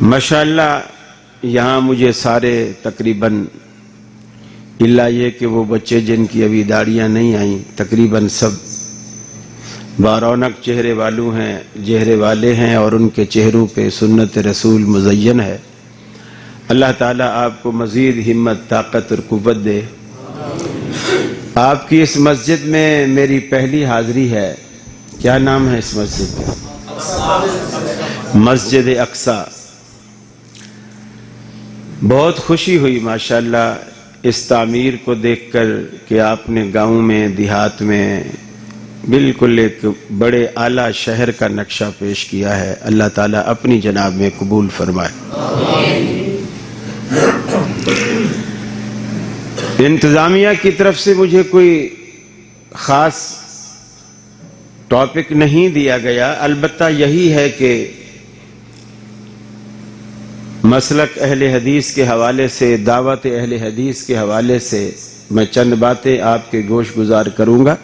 माशाअल्लाह यहाँ मुझे सारे तकरीबन इल्ला ये कि वो बच्चे जिनकी अभी दाढ़ियाँ नहीं आई तकरीबन सब बारौनक चेहरे वाले हैं और उनके चेहरों पे सुन्नत रसूल मुज़य्यन है। अल्लाह ताला आपको मज़ीद हिम्मत ताकत और कुव्वत दे। आपकी इस मस्जिद में मेरी पहली हाज़िरी है। क्या नाम है इस मस्जिद का? मस्जिद अक्सा। बहुत खुशी हुई माशाअल्लाह इस तामीर को देखकर कि आपने गाँव में देहात में बिल्कुल एक बड़े आला शहर का नक्शा पेश किया है। अल्लाह ताला अपनी जनाब में कबूल फरमाए। इंतज़ामिया की तरफ से मुझे कोई ख़ास टॉपिक नहीं दिया गया, अलबत्ता यही है कि मसलक अहले हदीस के हवाले से, दावत अहले हदीस के हवाले से मैं चंद बातें आपके गोश गुजार करूँगा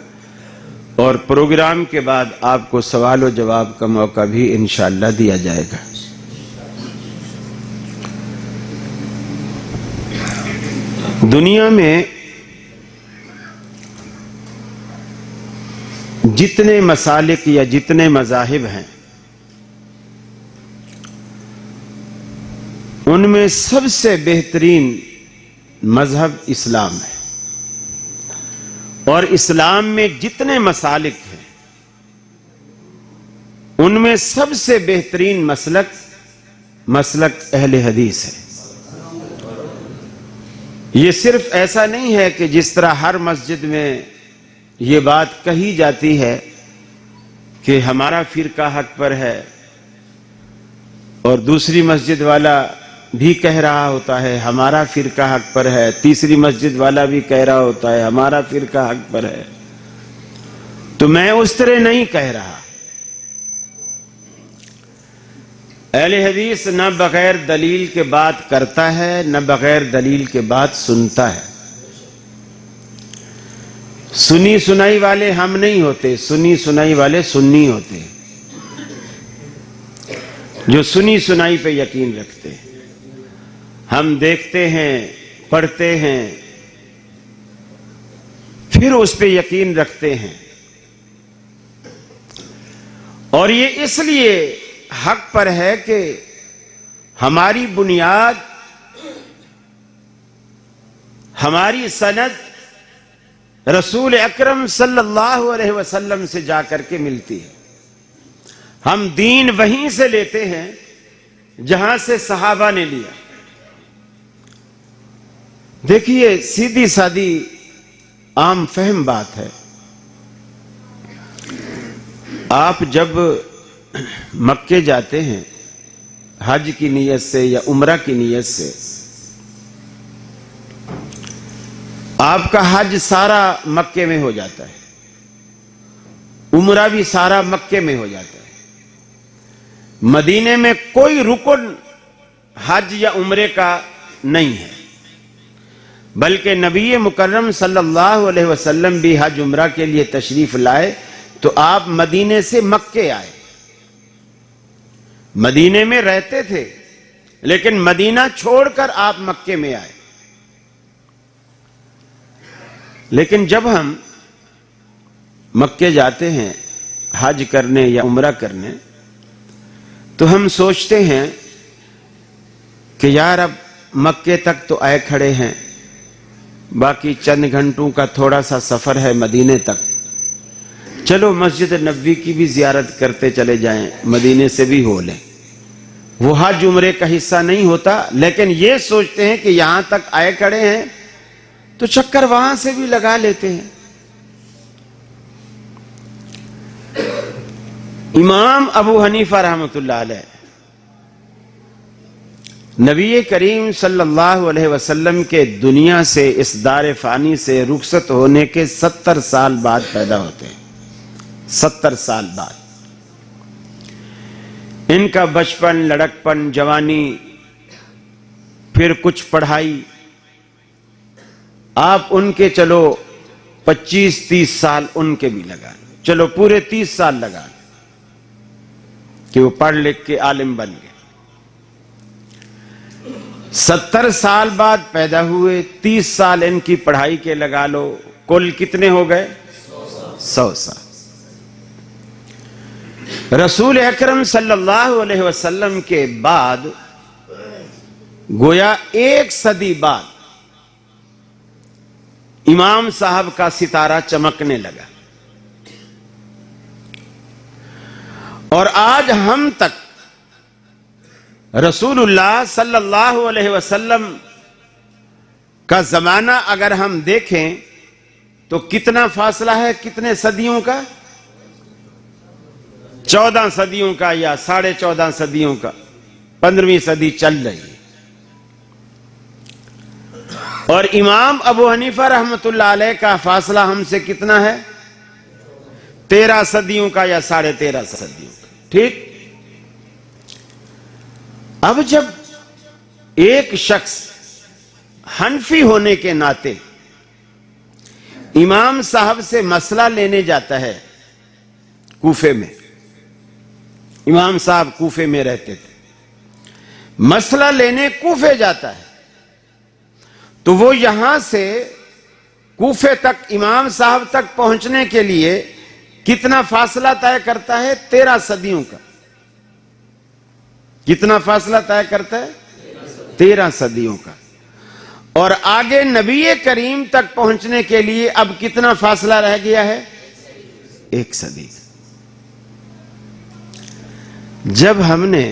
और प्रोग्राम के बाद आपको सवाल और जवाब का मौका भी इंशाअल्लाह दिया जाएगा। दुनिया में जितने मसालिक या जितने मज़ाहिब हैं उनमें सबसे बेहतरीन मजहब इस्लाम है और इस्लाम में जितने मसालिक हैं उनमें सबसे बेहतरीन मसलक अहले हदीस है। ये सिर्फ ऐसा नहीं है कि जिस तरह हर मस्जिद में ये बात कही जाती है कि हमारा फिरका हक पर है और दूसरी मस्जिद वाला भी कह रहा होता है हमारा फिरका हक पर है, तीसरी मस्जिद वाला भी कह रहा होता है हमारा फिरका हक पर है। तो मैं उस तरह नहीं कह रहा। अहले हदीस न बगैर दलील के बात करता है न बगैर दलील के बात सुनता है। सुनी सुनाई वाले हम नहीं होते, सुनी सुनाई वाले सुन्नी होते जो सुनी सुनाई पे यकीन रखते हैं। हम देखते हैं, पढ़ते हैं, फिर उस पे यकीन रखते हैं और ये इसलिए हक पर है कि हमारी बुनियाद, हमारी सनद रसूल अकरम सल्लल्लाहु अलैहि वसल्लम से जाकर के मिलती है। हम दीन वहीं से लेते हैं जहां से सहाबा ने लिया। देखिए सीधी सादी आम फहम बात है। आप जब मक्के जाते हैं हज की नीयत से या उम्रा की नीयत से, आपका हज सारा मक्के में हो जाता है, उम्रा भी सारा मक्के में हो जाता है। मदीने में कोई रुकन हज या उम्रे का नहीं है, बल्कि नबी मुकर्रम सल्लल्लाहु अलैहि वसल्लम भी हज उम्रा के लिए तशरीफ लाए तो आप मदीने से मक्के आए। मदीने में रहते थे लेकिन मदीना छोड़कर आप मक्के में आए। लेकिन जब हम मक्के जाते हैं हज करने या उम्रा करने तो हम सोचते हैं कि यार अब मक्के तक तो आए खड़े हैं, बाकी चंद घंटों का थोड़ा सा सफर है मदीने तक, चलो मस्जिद नबवी की भी जियारत करते चले जाएं, मदीने से भी हो लें। वो हज उम्रे का हिस्सा नहीं होता, लेकिन ये सोचते हैं कि यहां तक आए खड़े हैं तो चक्कर वहां से भी लगा लेते हैं। इमाम अबू हनीफा रहमतुल्लाह अलैह नबी करीम सल्लल्लाहु अलैहि वसल्लम के दुनिया से, इस दार फानी से रुखसत होने के 70 साल बाद पैदा होते हैं। 70 साल बाद इनका बचपन, लड़कपन, जवानी, फिर कुछ पढ़ाई, आप उनके चलो 25-30 साल उनके भी लगा, चलो पूरे 30 साल लगा कि वो पढ़ लिख के आलिम बन गए। 70 साल बाद पैदा हुए, 30 साल इनकी पढ़ाई के लगा लो, कुल कितने हो गए? 100 साल। रसूल अकरम सल्लल्लाहु अलैहि वसल्लम के बाद गोया 1 सदी बाद इमाम साहब का सितारा चमकने लगा, और आज हम तक रसूलुल्लाह सल्लल्लाहु अलैहि वसल्लम का जमाना अगर हम देखें तो कितना फासला है? कितने सदियों का? 14 सदियों का या 14.5 सदियों का। 15वीं सदी चल रही है। और इमाम अबू हनीफा रहमतुल्लाह अलैह का फासला हमसे कितना है? 13 सदियों का या 13.5 सदियों का। ठीक। अब जब एक शख्स हनफी होने के नाते इमाम साहब से मसला लेने जाता है कूफे में, इमाम साहब कूफे में रहते थे, मसला लेने कूफे जाता है, तो वो यहां से कूफे तक इमाम साहब तक पहुंचने के लिए कितना फासला तय करता है? 13 सदियों का। कितना फासला तय करता है? 13 सदियों का। और आगे नबी करीम तक पहुंचने के लिए अब कितना फासला रह गया है? 1 सदी। जब हमने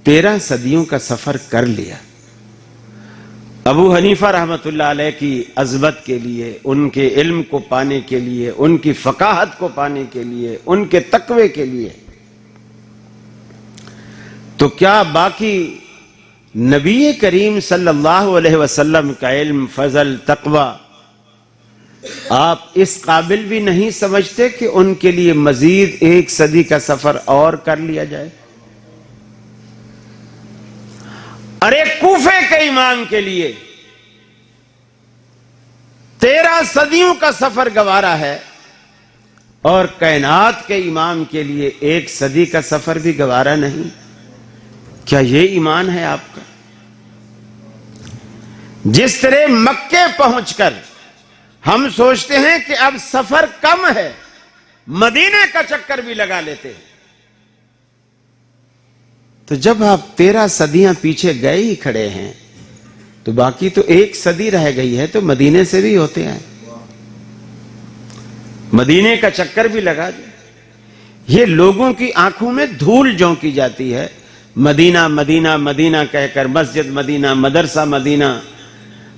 13 सदियों का सफर कर लिया, अबू हनीफा रहमतुल्लाह अलैह की अज़मत के लिए, उनके इल्म को पाने के लिए, उनकी फ़काहत को पाने के लिए, उनके तक़वे के लिए, तो क्या बाकी नबी करीम सल्लल्लाहु अलैहि वसल्लम का इल्म, फजल, तक़वा आप इस काबिल भी नहीं समझते कि उनके लिए मजीद 1 सदी का सफर और कर लिया जाए? अरे कूफे के इमाम के लिए 13 सदियों का सफर गवारा है, और कायनात के इमाम के लिए 1 सदी का सफर भी गवारा नहीं। क्या ये ईमान है आपका? जिस तरह मक्के पहुंचकर हम सोचते हैं कि अब सफर कम है, मदीने का चक्कर भी लगा लेते हैं, तो जब आप 13 सदियां पीछे गए ही खड़े हैं, तो बाकी तो 1 सदी रह गई है, तो मदीने से भी होते हैं, मदीने का चक्कर भी लगा दे। ये लोगों की आंखों में धूल झोंकी जाती है। मदीना मदीना मदीना कहकर मस्जिद मदीना, मदरसा मदीना,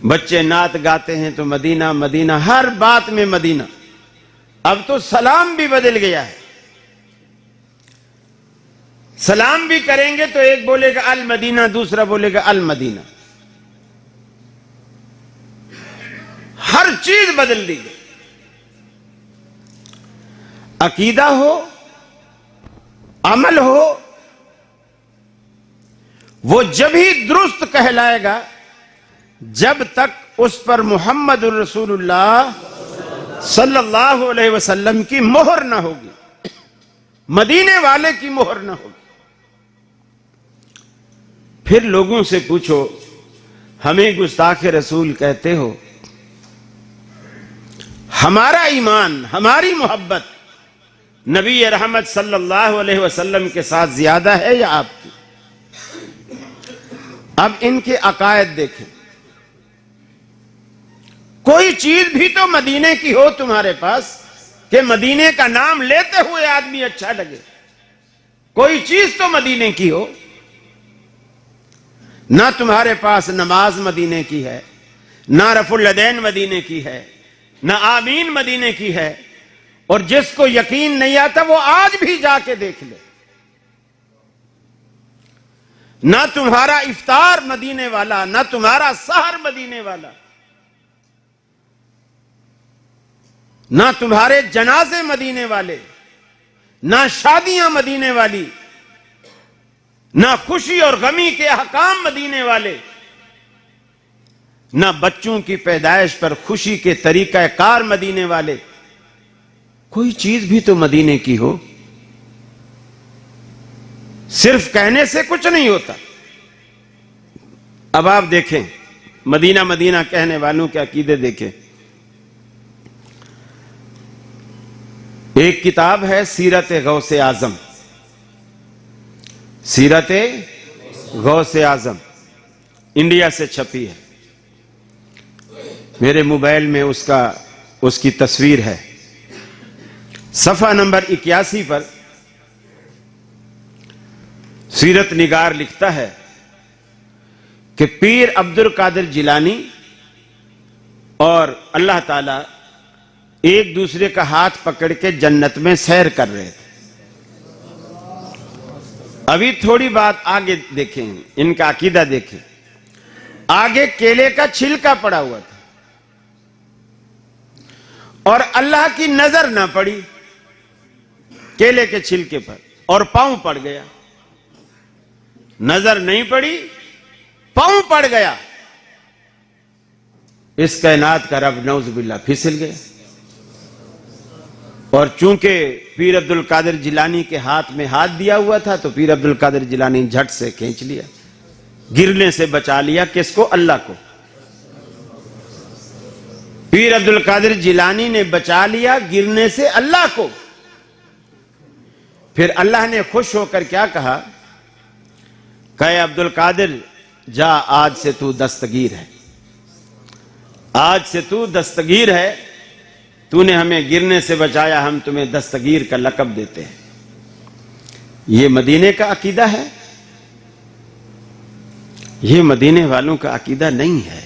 बच्चे नात गाते हैं तो मदीना मदीना, हर बात में मदीना। अब तो सलाम भी बदल गया है। सलाम भी करेंगे तो एक बोलेगा अल मदीना, दूसरा बोलेगा अल मदीना। हर चीज बदल दी गई। अकीदा हो, अमल हो, वो जब ही दुरुस्त कहलाएगा जब तक उस पर मुहम्मद रसूलुल्लाह सल्लल्लाहु अलैहि वसल्लम की मोहर ना होगी, मदीने वाले की मोहर ना होगी। फिर लोगों से पूछो, हमें गुस्ताख रसूल कहते हो, हमारा ईमान, हमारी मोहब्बत नबी रहमत सल्लल्लाहु अलैहि वसल्लम के साथ ज्यादा है या आपकी? अब इनके अकायद देखें। कोई चीज भी तो मदीने की हो तुम्हारे पास कि मदीने का नाम लेते हुए आदमी अच्छा लगे। कोई चीज तो मदीने की हो। ना तुम्हारे पास नमाज मदीने की है, ना रफुल यदैन मदीने की है, ना आमीन मदीने की है। और जिसको यकीन नहीं आता वो आज भी जाके देख ले। ना तुम्हारा इफ्तार मदीने वाला, ना तुम्हारा सहर मदीने वाला, ना तुम्हारे जनाजे मदीने वाले, ना शादियां मदीने वाली, ना खुशी और गमी के अहकाम मदीने वाले, ना बच्चों की पैदाइश पर खुशी के तरीका कार मदीने वाले। कोई चीज भी तो मदीने की हो। सिर्फ कहने से कुछ नहीं होता। अब आप देखें, मदीना मदीना कहने वालों के अकीदे देखें। एक किताब है सीरत गौसे आजम, सीरत गौसे आजम, इंडिया से छपी है। मेरे मोबाइल में उसकी तस्वीर है। सफा नंबर 81 पर सीरत निगार लिखता है कि पीर अब्दुल कादिर जिलानी और अल्लाह ताला एक दूसरे का हाथ पकड़ के जन्नत में सैर कर रहे थे। अभी थोड़ी बात आगे देखें, इनका अकीदा देखें। आगे केले का छिलका पड़ा हुआ था और अल्लाह की नजर ना पड़ी केले के छिलके पर और पांव पड़ गया। नजर नहीं पड़ी, पांव पड़ गया। इस कायनात का रब नौजुबिल्ला फिसल गया। और चूंकि पीर अब्दुल कादिर जिलानी के हाथ में हाथ दिया हुआ था तो पीर अब्दुल कादिर जिलानी झट से खींच लिया, गिरने से बचा लिया। किसको? अल्लाह को। पीर अब्दुल कादिर जिलानी ने बचा लिया गिरने से अल्लाह को। फिर अल्लाह ने खुश होकर क्या कहा? कहे अब्दुल कादिर जा, आज से तू दस्तगीर है, आज से तू दस्तगीर है। तूने हमें गिरने से बचाया, हम तुम्हें दस्तगीर का लक़ब देते हैं। ये मदीने का अकीदा है, ये मदीने वालों का अकीदा नहीं है।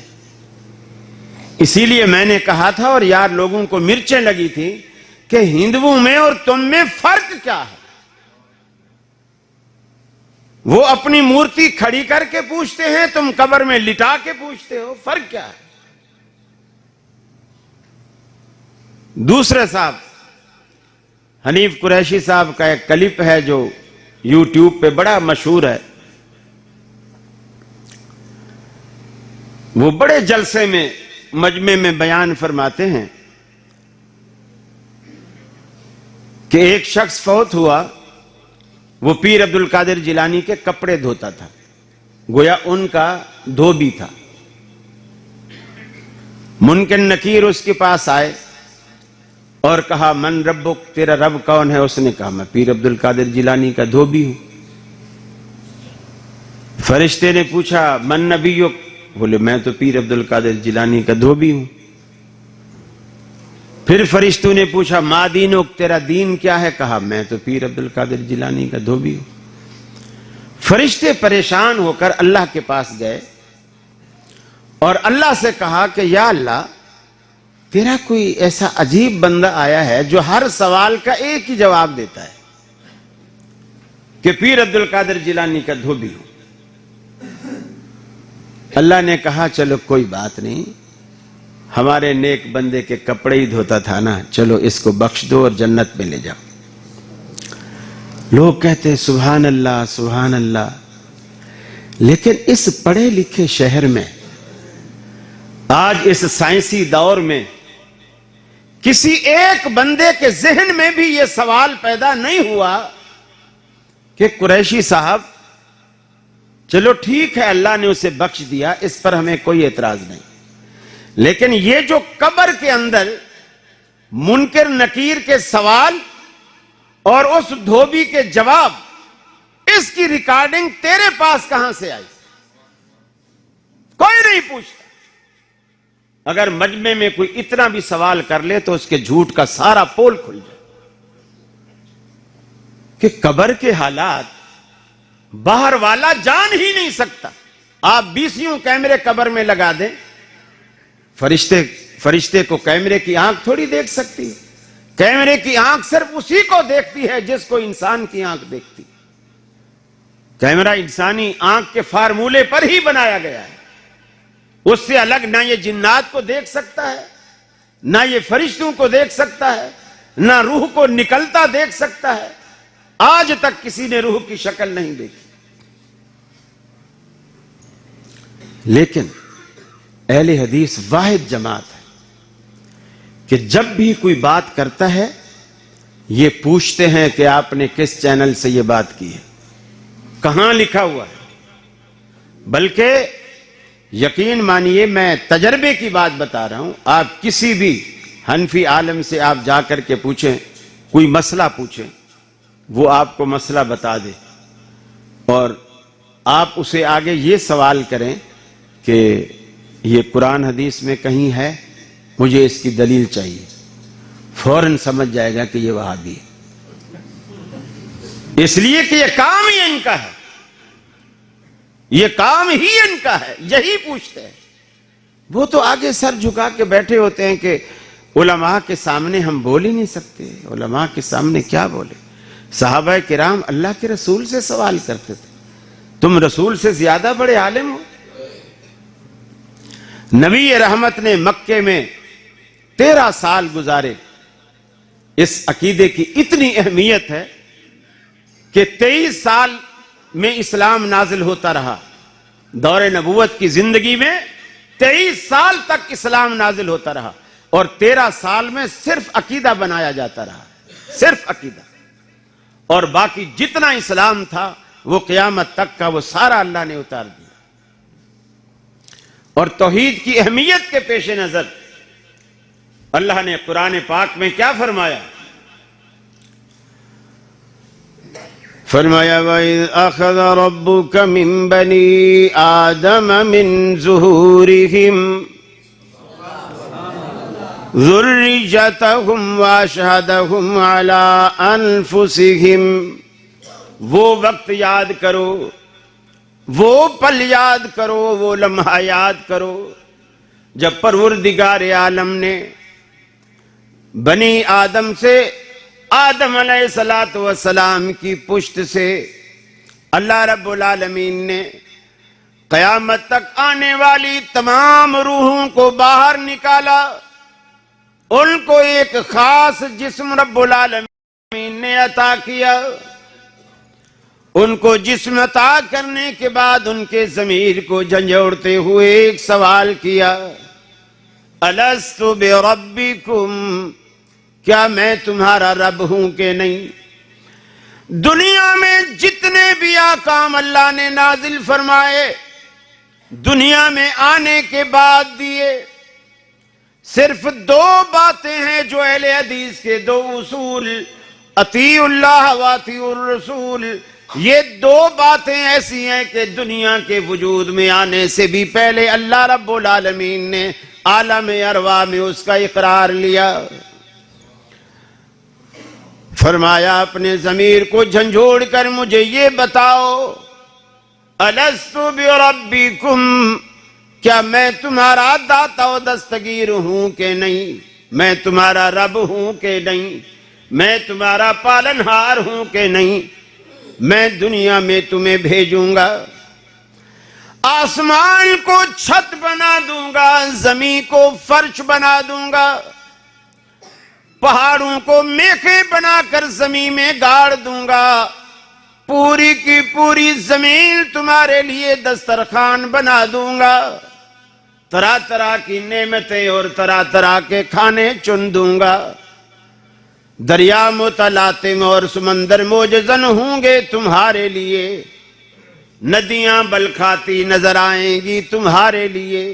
इसीलिए मैंने कहा था और यार लोगों को मिर्चें लगी थी कि हिंदुओं में और तुम में फर्क क्या है। वो अपनी मूर्ति खड़ी करके पूछते हैं, तुम कब्र में लिटा के पूछते हो, फर्क क्या है? दूसरे साहब हनीफ कुरैशी साहब का एक क्लिप है जो यूट्यूब पे बड़ा मशहूर है। वो बड़े जलसे में मजमे में बयान फरमाते हैं कि एक शख्स फौत हुआ, वो पीर अब्दुल कादिर जिलानी के कपड़े धोता था, गोया उनका धोबी था। मुनकर नकीर उसके पास आए और कहा, मन रब्बुक, तेरा रब कौन है? उसने कहा, मैं पीर अब्दुल कादिर जिलानी का धोबी हूं। फरिश्ते ने पूछा, मन नबीयुक? बोले, मैं तो पीर अब्दुल कादिर जिलानी का धोबी हूं। फिर फरिश्तों ने पूछा, मा दीनुक, तेरा दीन क्या है? कहा, मैं तो पीर अब्दुल कादिर जिलानी का धोबी हूं। फरिश्ते परेशान होकर अल्लाह के पास गए और अल्लाह से कहा कि या अल्लाह, तेरा कोई ऐसा अजीब बंदा आया है जो हर सवाल का एक ही जवाब देता है कि पीर अब्दुल कादिर जिलानी का धोबी हूं। अल्लाह ने कहा, चलो कोई बात नहीं, हमारे नेक बंदे के कपड़े ही धोता था ना, चलो इसको बख्श दो और जन्नत में ले जाओ। लोग कहते सुभान अल्लाह, सुभान अल्लाह। लेकिन इस पढ़े लिखे शहर में आज इस साइंसी दौर में किसी एक बंदे के जहन में भी यह सवाल पैदा नहीं हुआ कि कुरैशी साहब, चलो ठीक है अल्लाह ने उसे बख्श दिया, इस पर हमें कोई एतराज नहीं, लेकिन ये जो कब्र के अंदर मुनकर नकीर के सवाल और उस धोबी के जवाब, इसकी रिकॉर्डिंग तेरे पास कहां से आई? कोई नहीं पूछता। अगर मजमे में कोई इतना भी सवाल कर ले तो उसके झूठ का सारा पोल खुल जाए कि कब्र के हालात बाहर वाला जान ही नहीं सकता। आप 20 कैमरे कब्र में लगा दें, फरिश्ते को कैमरे की आंख थोड़ी देख सकती है। कैमरे की आंख सिर्फ उसी को देखती है जिसको इंसान की आंख देखती। कैमरा इंसानी आंख के फार्मूले पर ही बनाया गया है, उससे अलग ना ये जिन्नात को देख सकता है, ना ये फरिश्तों को देख सकता है, ना रूह को निकलता देख सकता है। आज तक किसी ने रूह की शक्ल नहीं देखी। लेकिन अहले हदीस वाहिद जमात है कि जब भी कोई बात करता है ये पूछते हैं कि आपने किस चैनल से ये बात की है, कहां लिखा हुआ है। बल्कि यकीन मानिए, मैं तजर्बे की बात बता रहा हूं। आप किसी भी हनफी आलम से आप जाकर के पूछें, कोई मसला पूछें, वो आपको मसला बता दे, और आप उसे आगे ये सवाल करें कि ये कुरान हदीस में कहीं है, मुझे इसकी दलील चाहिए, फौरन समझ जाएगा कि ये वहाबी है। इसलिए कि ये काम ही इनका है, ये काम ही इनका है, यही पूछते हैं। वो तो आगे सर झुका के बैठे होते हैं कि उलमा के सामने हम बोल ही नहीं सकते, उलमा के सामने क्या बोले। सहाबा किराम अल्लाह के रसूल से सवाल करते थे, तुम रसूल से ज्यादा बड़े आलिम हो। नबी रहमत ने मक्के में 13 साल गुजारे। इस अकीदे की इतनी अहमियत है कि 23 साल में इस्लाम नाजिल होता रहा। दौरे नबूवत की जिंदगी में 23 साल तक इस्लाम नाजिल होता रहा, और 13 साल में सिर्फ अकीदा बनाया जाता रहा, सिर्फ अकीदा। और बाकी जितना इस्लाम था वो क़यामत तक का, वो सारा अल्लाह ने उतार दिया। और तौहीद की अहमियत के पेश नजर अल्लाह ने कुरान पाक में क्या फरमाया? फरमाया वइज़ अख़ज़ रब्बुक मिन बनी आदम मिन ज़ुहूरिहिम ज़ुर्रियतहुम वअशहदहुम अला अनफुसिहिम। वो वक्त याद करो, वो पल याद करो, वो लम्हा याद करो जब परवरदिगार आलम ने बनी आदम से, आदम अलैहिस्सलातु वस्सलाम की पुश्त से अल्लाह रब्बुल आलमीन ने क़यामत तक आने वाली तमाम रूहों को बाहर निकाला। उनको एक खास जिस्म रब्बुल आलमीन ने अता किया। उनको जिस्म अता करने के बाद उनके ज़मीर को झंझोड़ते हुए एक सवाल किया, अलस्तु बिरब्बिकुम, क्या मैं तुम्हारा रब हूं कि नहीं? दुनिया में जितने भी आकाम अल्लाह ने नाजिल फरमाए, दुनिया में आने के बाद दिए, सिर्फ 2 बातें हैं जो अहले हदीस के 2 उसूल, अतीउल्लाह व अतीउर रसूल, ये 2 बातें ऐसी हैं कि दुनिया के वजूद में आने से भी पहले अल्लाह रब्बुल आलमीन ने आलम अरवा में उसका इकरार लिया। फरमाया अपने ज़मीर को झंझोड़ कर मुझे ये बताओ, अलस्तु बिरब्बिकुम, क्या मैं तुम्हारा दाता व दस्तगीर हूं कि नहीं? मैं तुम्हारा रब हूं कि नहीं? मैं तुम्हारा पालनहार हूं कि नहीं? मैं दुनिया में तुम्हें भेजूंगा, आसमान को छत बना दूंगा, जमीन को फर्श बना दूंगा, पहाड़ों को मेखे बनाकर जमीन में गाड़ दूंगा, पूरी की पूरी जमीन तुम्हारे लिए दस्तरखान बना दूंगा, तरह तरह की नेमतें और तरह तरह के खाने चुन दूंगा, दरिया मुतलातिम और समंदर मौजज़न होंगे तुम्हारे लिए, नदियां बलखाती नजर आएंगी तुम्हारे लिए,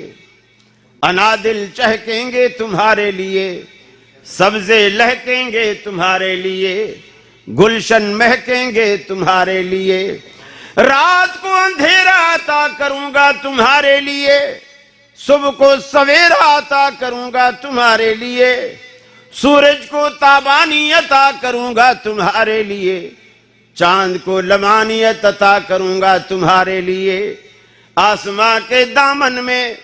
अनादिल चहकेंगे तुम्हारे लिए, सब्जे लहकेंगे तुम्हारे लिए, गुलशन महकेंगे तुम्हारे लिए, रात को अंधेरा अता करूंगा तुम्हारे लिए, सुबह को सवेरा अता करूंगा तुम्हारे लिए, सूरज को ताबानी अता करूंगा तुम्हारे लिए, चांद को लमानियत अता करूंगा तुम्हारे लिए, आसमां के दामन में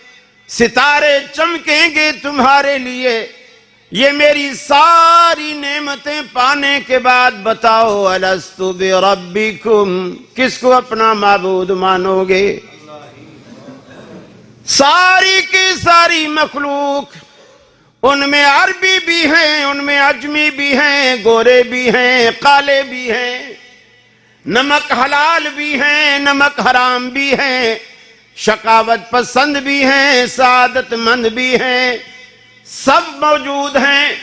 सितारे चमकेंगे तुम्हारे लिए। ये मेरी सारी नेमतें पाने के बाद बताओ, अलस्तु बिरब्बिकुम, किसको अपना माबूद मानोगे? सारी की सारी मखलूक, उनमें अरबी भी हैं, उनमें अजमी भी हैं, गोरे भी हैं, काले भी हैं, नमक हलाल भी हैं, नमक हराम भी हैं, शकावत पसंद भी हैं, सादतमंद भी हैं, सब मौजूद हैं।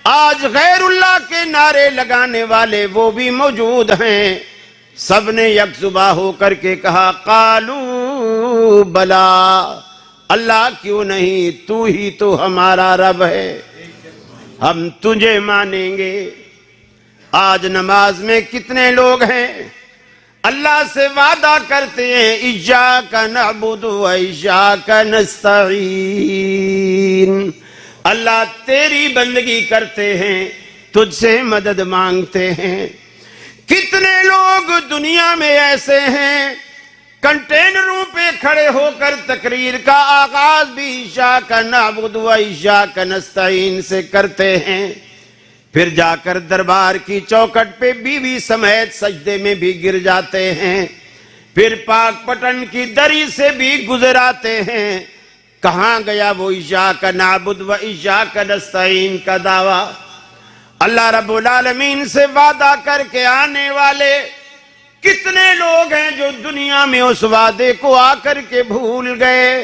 आज गैरुल्लाह के नारे लगाने वाले वो भी मौजूद हैं। सब ने यकजुबा होकर के कहा, कालू बला, अल्लाह क्यों नहीं, तू ही तो हमारा रब है, हम तुझे मानेंगे। आज नमाज में कितने लोग हैं अल्लाह से वादा करते हैं इय्याका नअबुदु व इय्याका नस्तईन, अल्लाह तेरी बंदगी करते हैं, तुझसे मदद मांगते हैं। कितने लोग दुनिया में ऐसे हैं कंटेनरों पे खड़े होकर तकरीर का आगाज भी इय्याका नअबुदु व इय्याका नस्तईन से करते हैं, फिर जाकर दरबार की चौखट पे बीवी समेत सजदे में भी गिर जाते हैं, फिर पाक पटन की दरी से भी गुजर आते हैं। कहां गया वो इय्याका नअबुदु व इय्याका नस्तईन का दावा? अल्लाह रब्बुल आलमीन से वादा करके आने वाले कितने लोग हैं जो दुनिया में उस वादे को आकर के भूल गए।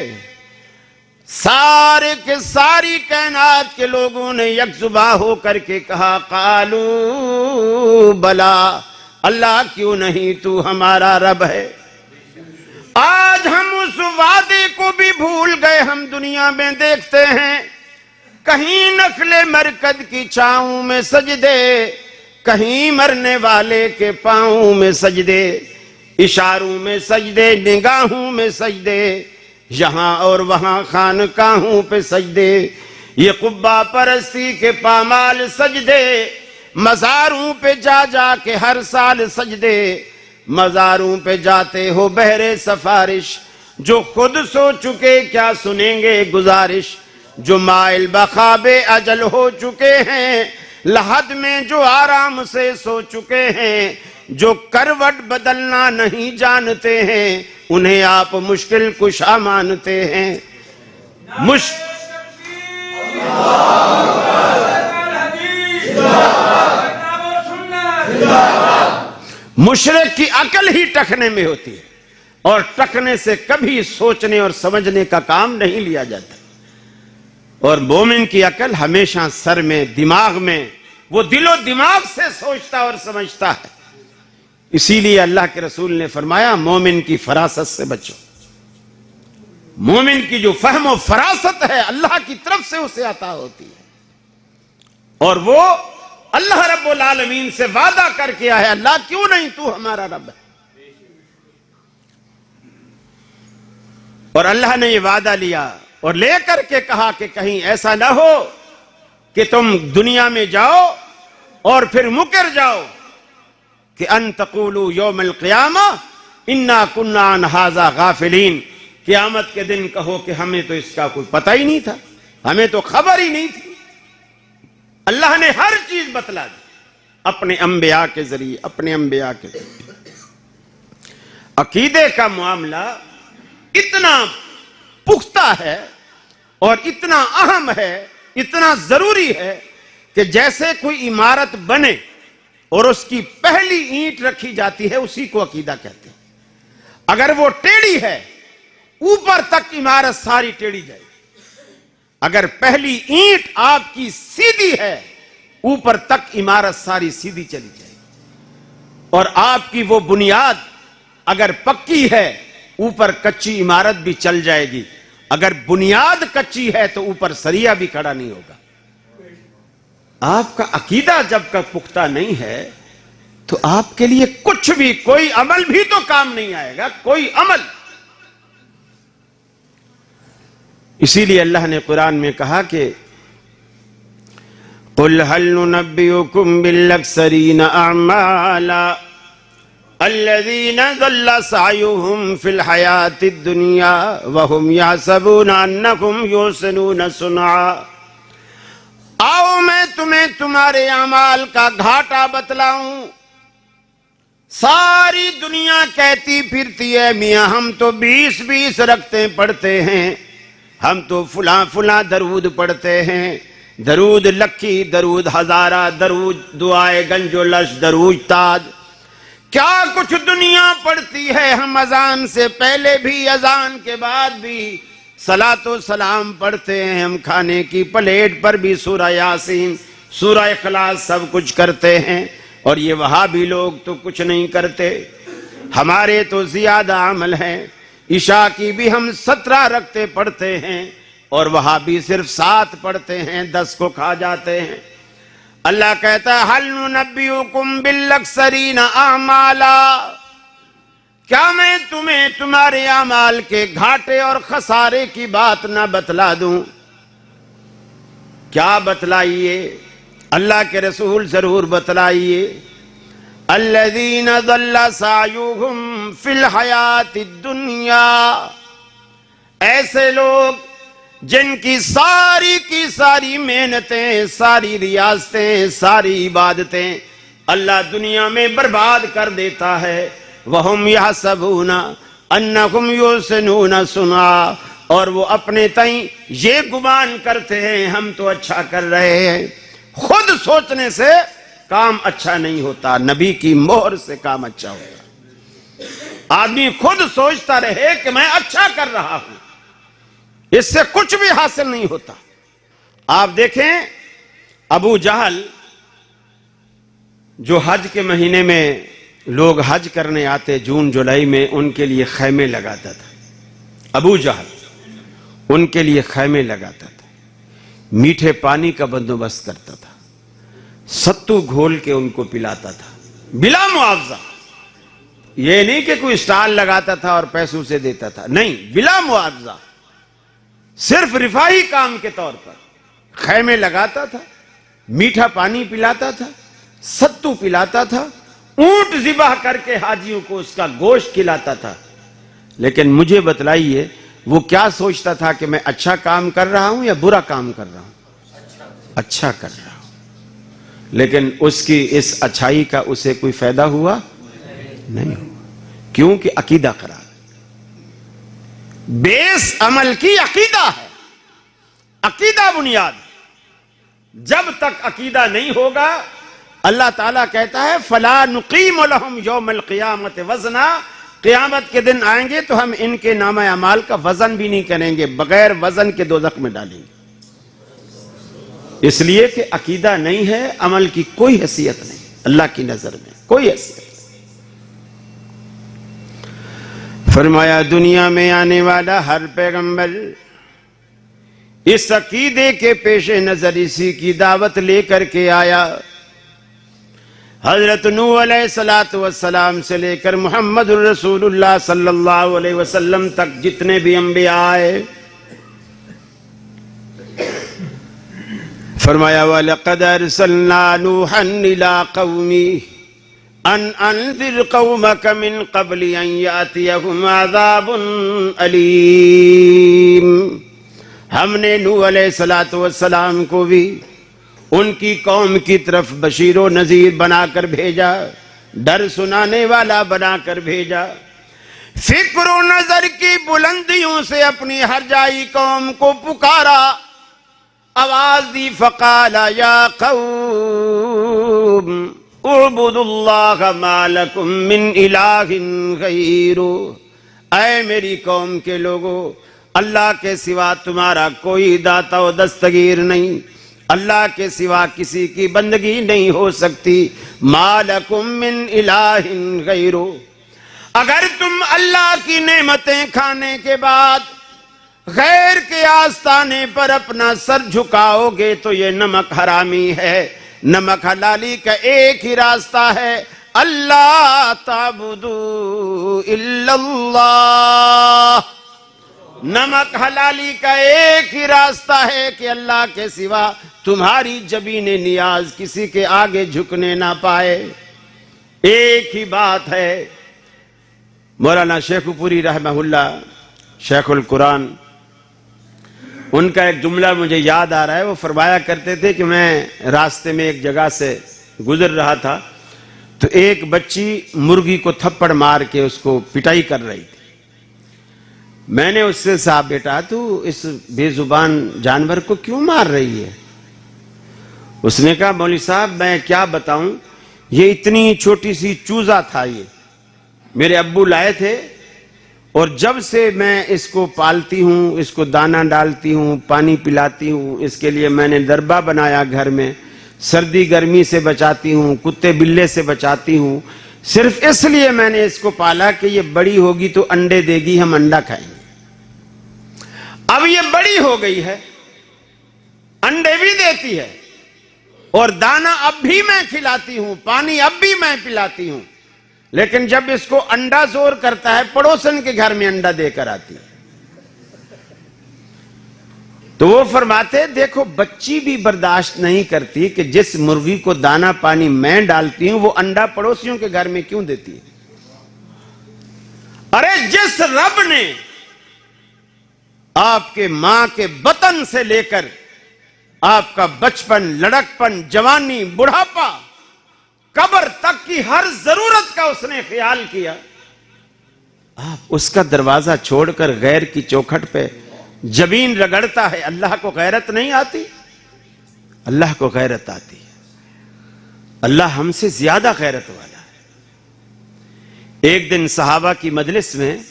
सारे के सारी कायनात के लोगों ने यकजुबा होकर के कहा कालू बला, अल्लाह क्यों नहीं, तू हमारा रब है। आज हम उस वादे को भी भूल गए। हम दुनिया में देखते हैं कहीं नखले मरकद की छांव में सजदे, कहीं मरने वाले के पांव में सजदे, इशारों में सजदे, निगाहों में सजदे, यहां और वहां खानकाहों पे सजदे, ये कुब्बा परस्ती के पामाल सजदे, मज़ारों पे जा जा के हर साल सजदे, मज़ारों पे जाते हो बहरे सफारिश, जो खुद सो चुके क्या सुनेंगे गुजारिश, जो माइल बखाबे अजल हो चुके हैं, लहद में जो आराम से सो चुके हैं, जो करवट बदलना नहीं जानते हैं, उन्हें आप मुश्किल कुशा मानते हैं। मुशरिक की अकल ही टखने में होती है और टखने से कभी सोचने और समझने का काम नहीं लिया जाता। और मोमिन की अकल हमेशा सर में, दिमाग में, वो दिलो दिमाग से सोचता और समझता है। इसीलिए अल्लाह के रसूल ने फरमाया मोमिन की फरासत से बचो। मोमिन की जो फहम और फरासत है अल्लाह की तरफ से उसे अता होती है और वो अल्लाह रब्बुल आलमीन से वादा करके आया, अल्लाह क्यों नहीं, तू हमारा रब है। और अल्लाह ने ये वादा लिया और लेकर के कहा कि कहीं ऐसा ना हो कि तुम दुनिया में जाओ और फिर मुकर जाओ कि अन तक़ूलू यौमल क़ियामा इन्ना कुन्ना अन हाज़ा गाफ़िलीन, क़यामत के दिन कहो कि हमें तो इसका कोई पता ही नहीं था, हमें तो खबर ही नहीं थी। अल्लाह ने हर चीज बतला दी अपने अंबिया के जरिए, अपने अंबिया के जरिए। अकीदे का मामला इतना पुख्ता है और इतना अहम है, इतना जरूरी है कि जैसे कोई इमारत बने और उसकी पहली ईंट रखी जाती है उसी को अकीदा कहते हैं। अगर वो टेढ़ी है ऊपर तक इमारत सारी टेढ़ी जाएगी, अगर पहली ईंट आपकी सीधी है ऊपर तक इमारत सारी सीधी चली जाएगी। और आपकी वो बुनियाद अगर पक्की है ऊपर कच्ची इमारत भी चल जाएगी, अगर बुनियाद कच्ची है तो ऊपर सरिया भी खड़ा नहीं होगा। आपका अकीदा जब तक पुख्ता नहीं है तो आपके लिए कुछ भी, कोई अमल भी तो काम नहीं आएगा, कोई अमल। इसीलिए अल्लाह ने कुरान में कहा कि कुल हल नुनब्बिउकुम बिल अक्सरीन अमाला अल्लज़ीना ज़ल्ला सअयुहुम फिल हयातिद दुनिया व हुम यहसबूना अन्नहुम युहसिनूना सुन्आ। आओ मैं तुम्हें तुम्हारे अमाल का घाटा बतलाऊं। सारी दुनिया कहती फिरती है मियां हम तो 20-20 रखते पढ़ते हैं, हम तो फुला फुला दरूद पढ़ते हैं, दरूद लक्की, दरूद हजारा, दरूद दुआए गंजो लश, दरूद ताज, क्या कुछ दुनिया पढ़ती है। हम अजान से पहले भी अजान के बाद भी सलातो सलाम पढ़ते हैं, हम खाने की प्लेट पर भी सूरह यासीन, सूरह इखलास सब कुछ करते हैं। और ये वहाबी लोग तो कुछ नहीं करते, हमारे तो ज्यादा अमल हैं। ईशा की भी हम 17 रखते पढ़ते हैं और वहां भी सिर्फ 7 पढ़ते हैं, 10 को खा जाते हैं। अल्लाह कहता है हल नुनब्बिउकुम बिल अक्सरीन आमाला, क्या मैं तुम्हें तुम्हारे अमाल के घाटे और खसारे की बात ना बतला दूं? क्या बतलाइए? अल्लाह के रसूल जरूर बतलाइए। अल्लज़ीना ज़ल्ला सायुहुम फिल हयातिद दुनिया, ऐसे लोग जिनकी सारी की सारी मेहनतें, सारी रियासतें, सारी इबादतें अल्लाह दुनिया में बर्बाद कर देता है। वहुम यहसबूना अन्नहुम युहसिनूना सुना, और वो अपने तई ये गुमान करते हैं हम तो अच्छा कर रहे हैं। खुद सोचने से काम अच्छा नहीं होता, नबी की मोहर से काम अच्छा होता। आदमी खुद सोचता रहे कि मैं अच्छा कर रहा हूं, इससे कुछ भी हासिल नहीं होता। आप देखें अबू जहल, जो हज के महीने में लोग हज करने आते जून जुलाई में, उनके लिए खैमे लगाता था। अबू जहल उनके लिए खैमे लगाता था, मीठे पानी का बंदोबस्त करता था, सत्तू घोल के उनको पिलाता था बिला मुआवजा। ये नहीं कि कोई स्टॉल लगाता था और पैसों से देता था, नहीं, बिला मुआवजा, सिर्फ रिफाही काम के तौर पर खैमे लगाता था, मीठा पानी पिलाता था, सत्तू पिलाता था, ऊंट ज़िबह करके हाजियों को उसका गोश्त खिलाता था। लेकिन मुझे बतलाइए वो क्या सोचता था कि मैं अच्छा काम कर रहा हूं या बुरा काम कर रहा हूं? अच्छा कर रहा हूं। लेकिन उसकी इस अच्छाई का उसे कोई फायदा हुआ नहीं हुआ, क्योंकि अकीदा खराब। बेस अमल की अकीदा है, अकीदा बुनियाद। जब तक अकीदा नहीं होगा, अल्लाह ताला कहता है फला नुकीम लहुम यौमल क़ियामत वज़ना, क़ियामत के दिन आएंगे तो हम इनके नामा अमाल का वजन भी नहीं करेंगे, बगैर वजन के दोज़ख में डालेंगे। इसलिए कि अकीदा नहीं है, अमल की कोई हैसियत नहीं, अल्लाह की नजर में कोई हैसियत नहीं। फरमाया दुनिया में आने वाला हर पैगंबर इस अकीदे के पेश नजर इसी की दावत लेकर के आया। हजरत नूह अलैहिस्सलातु वस्सलाम से लेकर मुहम्मद रसूलुल्लाह सल्लल्लाहु अलैहि वसल्लम तक जितने भी अंबिया आए, फरमाया वलक़द अरसलना नूहन इला क़ौमी अन अंज़िर क़ौमक मिन क़ब्लि अन यातियहुम अज़ाबुन अलीम। हमने नूह अलैहिस्सलातु वस्सलाम को भी उनकी कौम की तरफ बशीरो नजीर बनाकर भेजा, डर सुनाने वाला बनाकर भेजा। फिक्र नजर की बुलंदियों से अपनी हरजाई कौम को पुकारा, आवाज दी फ़क़ाला या क़ौम उअ्बुदुल्लाह मा लकुम मिन इलाहिन गैरु। ऐ मेरी कौम के लोगों, अल्लाह के सिवा तुम्हारा कोई दाता व दस्तगीर नहीं, अल्लाह के सिवा किसी की बंदगी नहीं हो सकती। मालकुम मिन इलाहिन गैरु, अगर तुम अल्लाह की नेमतें खाने के बाद गैर के आस्ताने पर अपना सर झुकाओगे तो ये नमक हरामी है। नमक हलाली का एक ही रास्ता है, अल्लाह ताबुदू इल्लल्लाह। नमक हलाली का एक ही रास्ता है कि अल्लाह के सिवा तुम्हारी जबीने नियाज किसी के आगे झुकने ना पाए। एक ही बात है। मौलाना शेखुपुरी रहमहुल्लाह, शेखुल कुरान, उनका एक जुमला मुझे याद आ रहा है। वो फरमाया करते थे कि मैं रास्ते में एक जगह से गुजर रहा था तो एक बच्ची मुर्गी को थप्पड़ मार के उसको पिटाई कर रही थी। मैंने उससे, साहब बेटा तू इस बेजुबान जानवर को क्यों मार रही है? उसने कहा मौलवी साहब मैं क्या बताऊं, ये इतनी छोटी सी चूजा था, ये मेरे अब्बू लाए थे और जब से मैं इसको पालती हूँ, इसको दाना डालती हूँ, पानी पिलाती हूँ, इसके लिए मैंने दरबा बनाया घर में, सर्दी गर्मी से बचाती हूँ, कुत्ते बिल्ले से बचाती हूँ, सिर्फ इसलिए मैंने इसको पाला कि ये बड़ी होगी तो अंडे देगी, हम अंडा खाएंगे। अब ये बड़ी हो गई है, अंडे भी देती है और दाना अब भी मैं खिलाती हूं, पानी अब भी मैं पिलाती हूं, लेकिन जब इसको अंडा जोर करता है पड़ोसन के घर में अंडा देकर आती है। तो वो फरमाते देखो बच्ची भी बर्दाश्त नहीं करती कि जिस मुर्गी को दाना पानी मैं डालती हूं वो अंडा पड़ोसियों के घर में क्यों देती है। अरे जिस रब ने आपके मां के बतन से लेकर आपका बचपन, लड़कपन, जवानी, बुढ़ापा, कब्र तक की हर जरूरत का उसने ख्याल किया, आप उसका दरवाजा छोड़कर गैर की चौखट पे जमीन रगड़ता है। अल्लाह को गैरत नहीं आती? अल्लाह को गैरत आती है। अल्लाह हमसे ज्यादा गैरत वाला है। एक दिन सहाबा की मजलिस में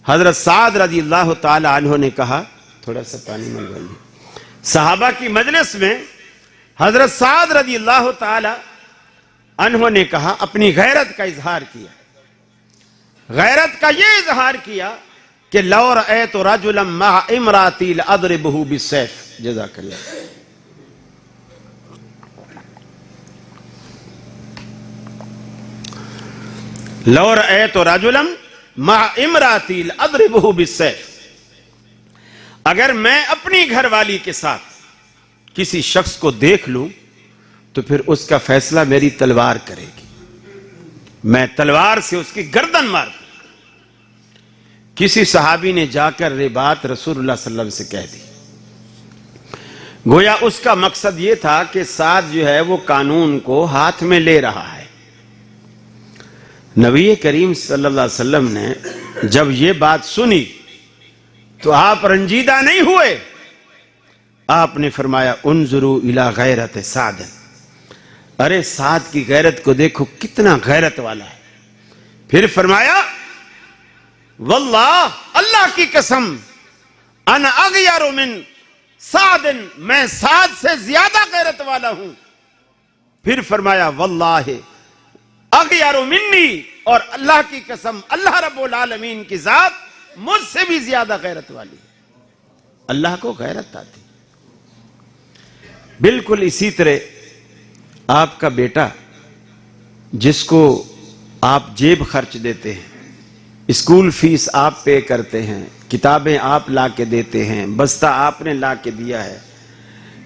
हजरत साद रजी अल्लाह ताला अन्हु ने कहा, थोड़ा सा पानी मंगवाइए। सहाबा की मजलिस में हजरत साद रजी अल्लाह ताला अन्हु ने कहा, अपनी गैरत का इजहार किया। गैरत का यह इजहार किया कि लौ रअयतु रजुलन मअ इमराती लअदरिबहु बिस्सैफ। जज़ाकल्लाह। लौ रअयतु रजुलन मअ इमराती लअदरिबहु बिस्सैफ। अगर मैं अपनी घरवाली के साथ किसी शख्स को देख लूं तो फिर उसका फैसला मेरी तलवार करेगी, मैं तलवार से उसकी गर्दन मार दूं। किसी सहाबी ने जाकर ये बात रसूलुल्लाह सल्लल्लाहु अलैहि वसल्लम से कह दी। गोया उसका मकसद यह था कि साद जो है वो कानून को हाथ में ले रहा है। नबी करीम सल्लल्लाहु अलैहि वसल्लम ने जब ये बात सुनी तो आप रंजीदा नहीं हुए। आपने फरमाया उन्जुरू इला गैरत साद। अरे साद की गैरत को देखो, कितना गैरत वाला है। फिर फरमाया वल्लाह, अल्लाह की कसम, अन अगयरु मिन सादिन, मैं साद से ज्यादा गैरत वाला हूं। फिर फरमाया वल्लाह अगयरु मिन्नी, और अल्लाह की कसम, अल्लाह रब्बुल आलमीन की जात मुझसे भी ज्यादा गैरत वाली है। अल्लाह को गैरत आती। बिल्कुल इसी तरह आपका बेटा जिसको आप जेब खर्च देते हैं, स्कूल फीस आप पे करते हैं, किताबें आप ला के देते हैं, बस्ता आपने ला के दिया है,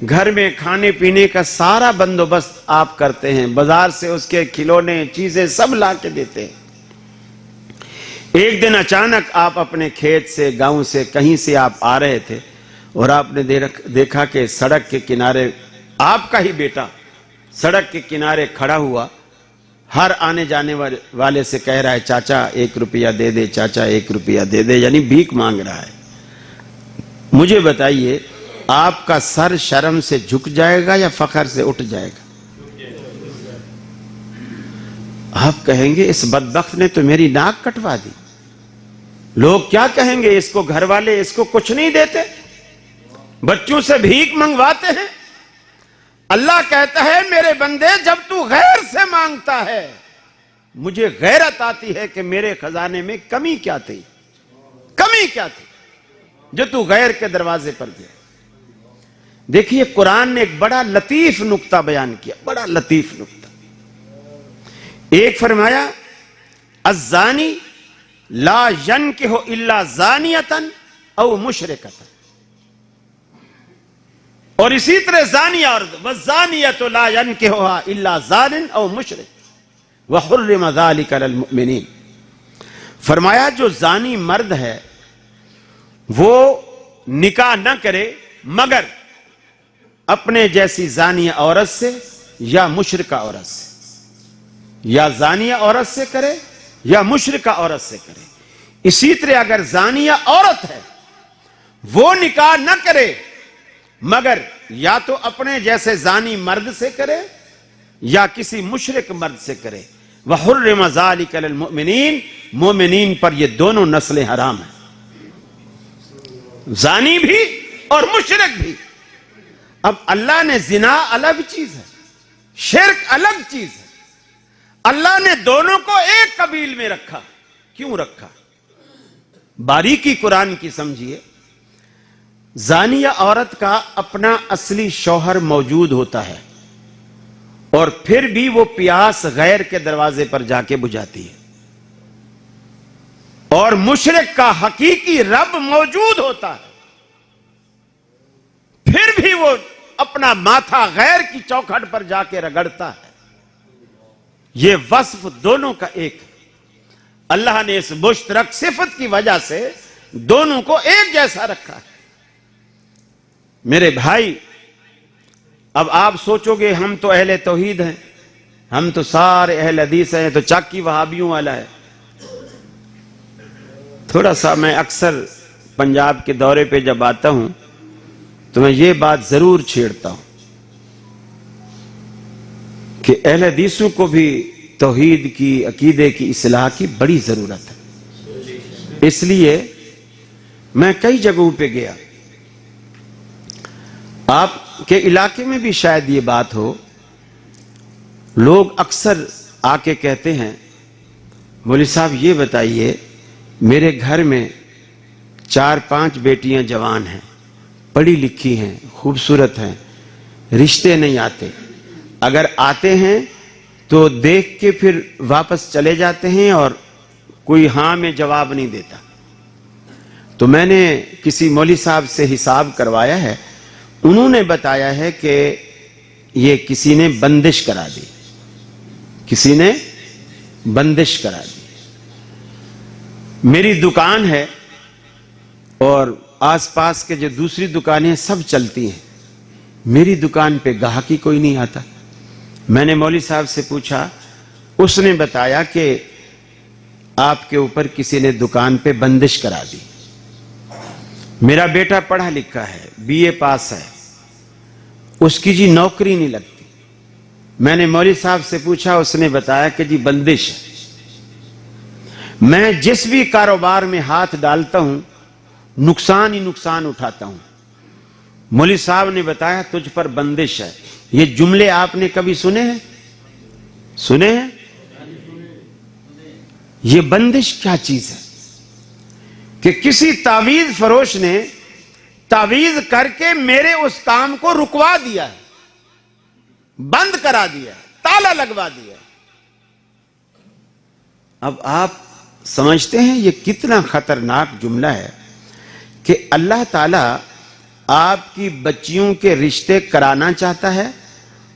घर में खाने पीने का सारा बंदोबस्त आप करते हैं, बाजार से उसके खिलौने चीजें सब ला के देते हैं। एक दिन अचानक आप अपने खेत से, गांव से, कहीं से आप आ रहे थे और आपने देखा कि सड़क के किनारे आपका ही बेटा सड़क के किनारे खड़ा हुआ, हर आने जाने वाले से कह रहा है चाचा 1 रुपया दे दे, चाचा 1 रुपया दे दे, यानी भीख मांग रहा है। मुझे बताइए, आपका सर शर्म से झुक जाएगा या फखर से उठ जाएगा? आप कहेंगे इस बदबख्त ने तो मेरी नाक कटवा दी। लोग क्या कहेंगे, इसको घर वाले इसको कुछ नहीं देते, बच्चों से भीख मंगवाते हैं। अल्लाह कहता है मेरे बंदे, जब तू गैर से मांगता है मुझे गैरत आती है कि मेरे खजाने में कमी क्या थी, कमी क्या थी जो तू गैर के दरवाजे पर गया। देखिए कुरान ने एक बड़ा लतीफ नुक्ता बयान किया, बड़ा लतीफ नुक्ता। एक फरमाया अज़्ज़ानी ला यनकिहु इल्ला ज़ानियतन औ मुशरिकतन, और इसी तरह ज़ानिया और वज़्ज़ानियतु ला यनकिहुहा इल्ला ज़ानिन औ मुशरिक व हुर्रिम ज़ालिका अलल मुमिनीन। फरमाया जो ज़ानी मर्द है वो निकाह न करे मगर अपने जैसी ज़ानिया औरत से या मुशरिका औरत से, या ज़ानिया औरत से करे या मुशरिका औरत से करे। इसी तरह अगर ज़ानिया औरत है वो निकाह न करे मगर या तो अपने जैसे ज़ानी मर्द से करे या किसी मुशरिक मर्द से करे। वह हुर्रिम ज़ालिका अलल मुमिनीन, मोमिनीन पर ये दोनों नस्लें हराम है, ज़ानी भी और मुशरिक भी। अब अल्लाह ने जिना अलग चीज है, शिर्क अलग चीज है। अल्लाह ने दोनों को एक कबील में रखा। क्यों रखा? बारीकी कुरान की समझिए। जानिया औरत का अपना असली शौहर मौजूद होता है और फिर भी वो प्यास गैर के दरवाजे पर जाके बुझाती है, और मुशरिक का हकीकी रब मौजूद होता है, फिर भी वो अपना माथा गैर की चौखट पर जाके रगड़ता है। ये वस्फ दोनों का एक है। अल्लाह ने इस मुश्तरक सिफत की वजह से दोनों को एक जैसा रखा है। मेरे भाई, अब आप सोचोगे हम तो अहले तौहीद हैं, हम तो सारे अहले हदीस हैं, तो चाकी वहाबियों वाला है। थोड़ा सा मैं अक्सर पंजाब के दौरे पे जब आता हूं तो मैं ये बात जरूर छेड़ता हूं कि अहले हदीसों को भी तौहीद की, अकीदे की इस्लाह की बड़ी जरूरत है। इसलिए मैं कई जगहों पे गया, आपके इलाके में भी शायद ये बात हो। लोग अक्सर आके कहते हैं, मौलवी साहब ये बताइए, मेरे घर में 4-5 बेटियां जवान हैं, पढ़ी लिखी हैं, खूबसूरत हैं, रिश्ते नहीं आते, अगर आते हैं तो देख के फिर वापस चले जाते हैं और कोई हाँ में जवाब नहीं देता। तो मैंने किसी मौलवी साहब से हिसाब करवाया है, उन्होंने बताया है कि ये किसी ने बंदिश करा दी, किसी ने बंदिश करा दी। मेरी दुकान है और आसपास के जो दूसरी दुकानें सब चलती हैं, मेरी दुकान पे गाहकी कोई नहीं आता। मैंने मौलवी साहब से पूछा, उसने बताया कि आपके ऊपर किसी ने दुकान पे बंदिश करा दी। मेरा बेटा पढ़ा लिखा है, बीए पास है, उसकी जी नौकरी नहीं लगती। मैंने मौलवी साहब से पूछा, उसने बताया कि जी बंदिश है। मैं जिस भी कारोबार में हाथ डालता हूं नुकसान ही नुकसान उठाता हूं। मौलवी साहब ने बताया तुझ पर बंदिश है। ये जुमले आपने कभी सुने हैं? सुने हैं? ये बंदिश क्या चीज है कि किसी तावीज फरोश ने तावीज करके मेरे उस काम को रुकवा दिया है, बंद करा दिया, ताला लगवा दिया। अब आप समझते हैं ये कितना खतरनाक जुमला है कि अल्लाह ताला आपकी बच्चियों के रिश्ते कराना चाहता है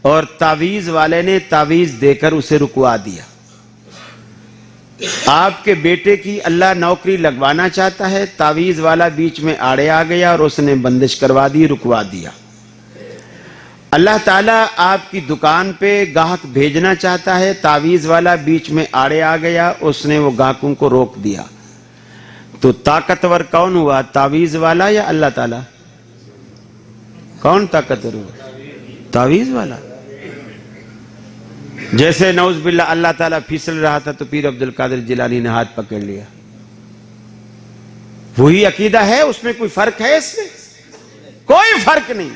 और तावीज वाले ने तावीज देकर उसे रुकवा दिया। आपके बेटे की अल्लाह नौकरी लगवाना चाहता है, तावीज वाला बीच में आड़े आ गया और उसने बंदिश करवा दी, रुकवा दिया। अल्लाह ताला आपकी दुकान पे गाहक भेजना चाहता है, तावीज वाला बीच में आड़े आ गया, उसने वो गाहकों को रोक दिया। तो ताकतवर कौन हुआ, तावीज वाला या अल्लाह ताला? कौन ताकतवर हुआ? तावीज वाला। जैसे नौज बिल्ला अल्लाह ताला फिसल रहा था तो पीर अब्दुल कादिर जिलानी ने हाथ पकड़ लिया। वही अकीदा है, उसमें कोई फर्क है? इसमें कोई फर्क नहीं।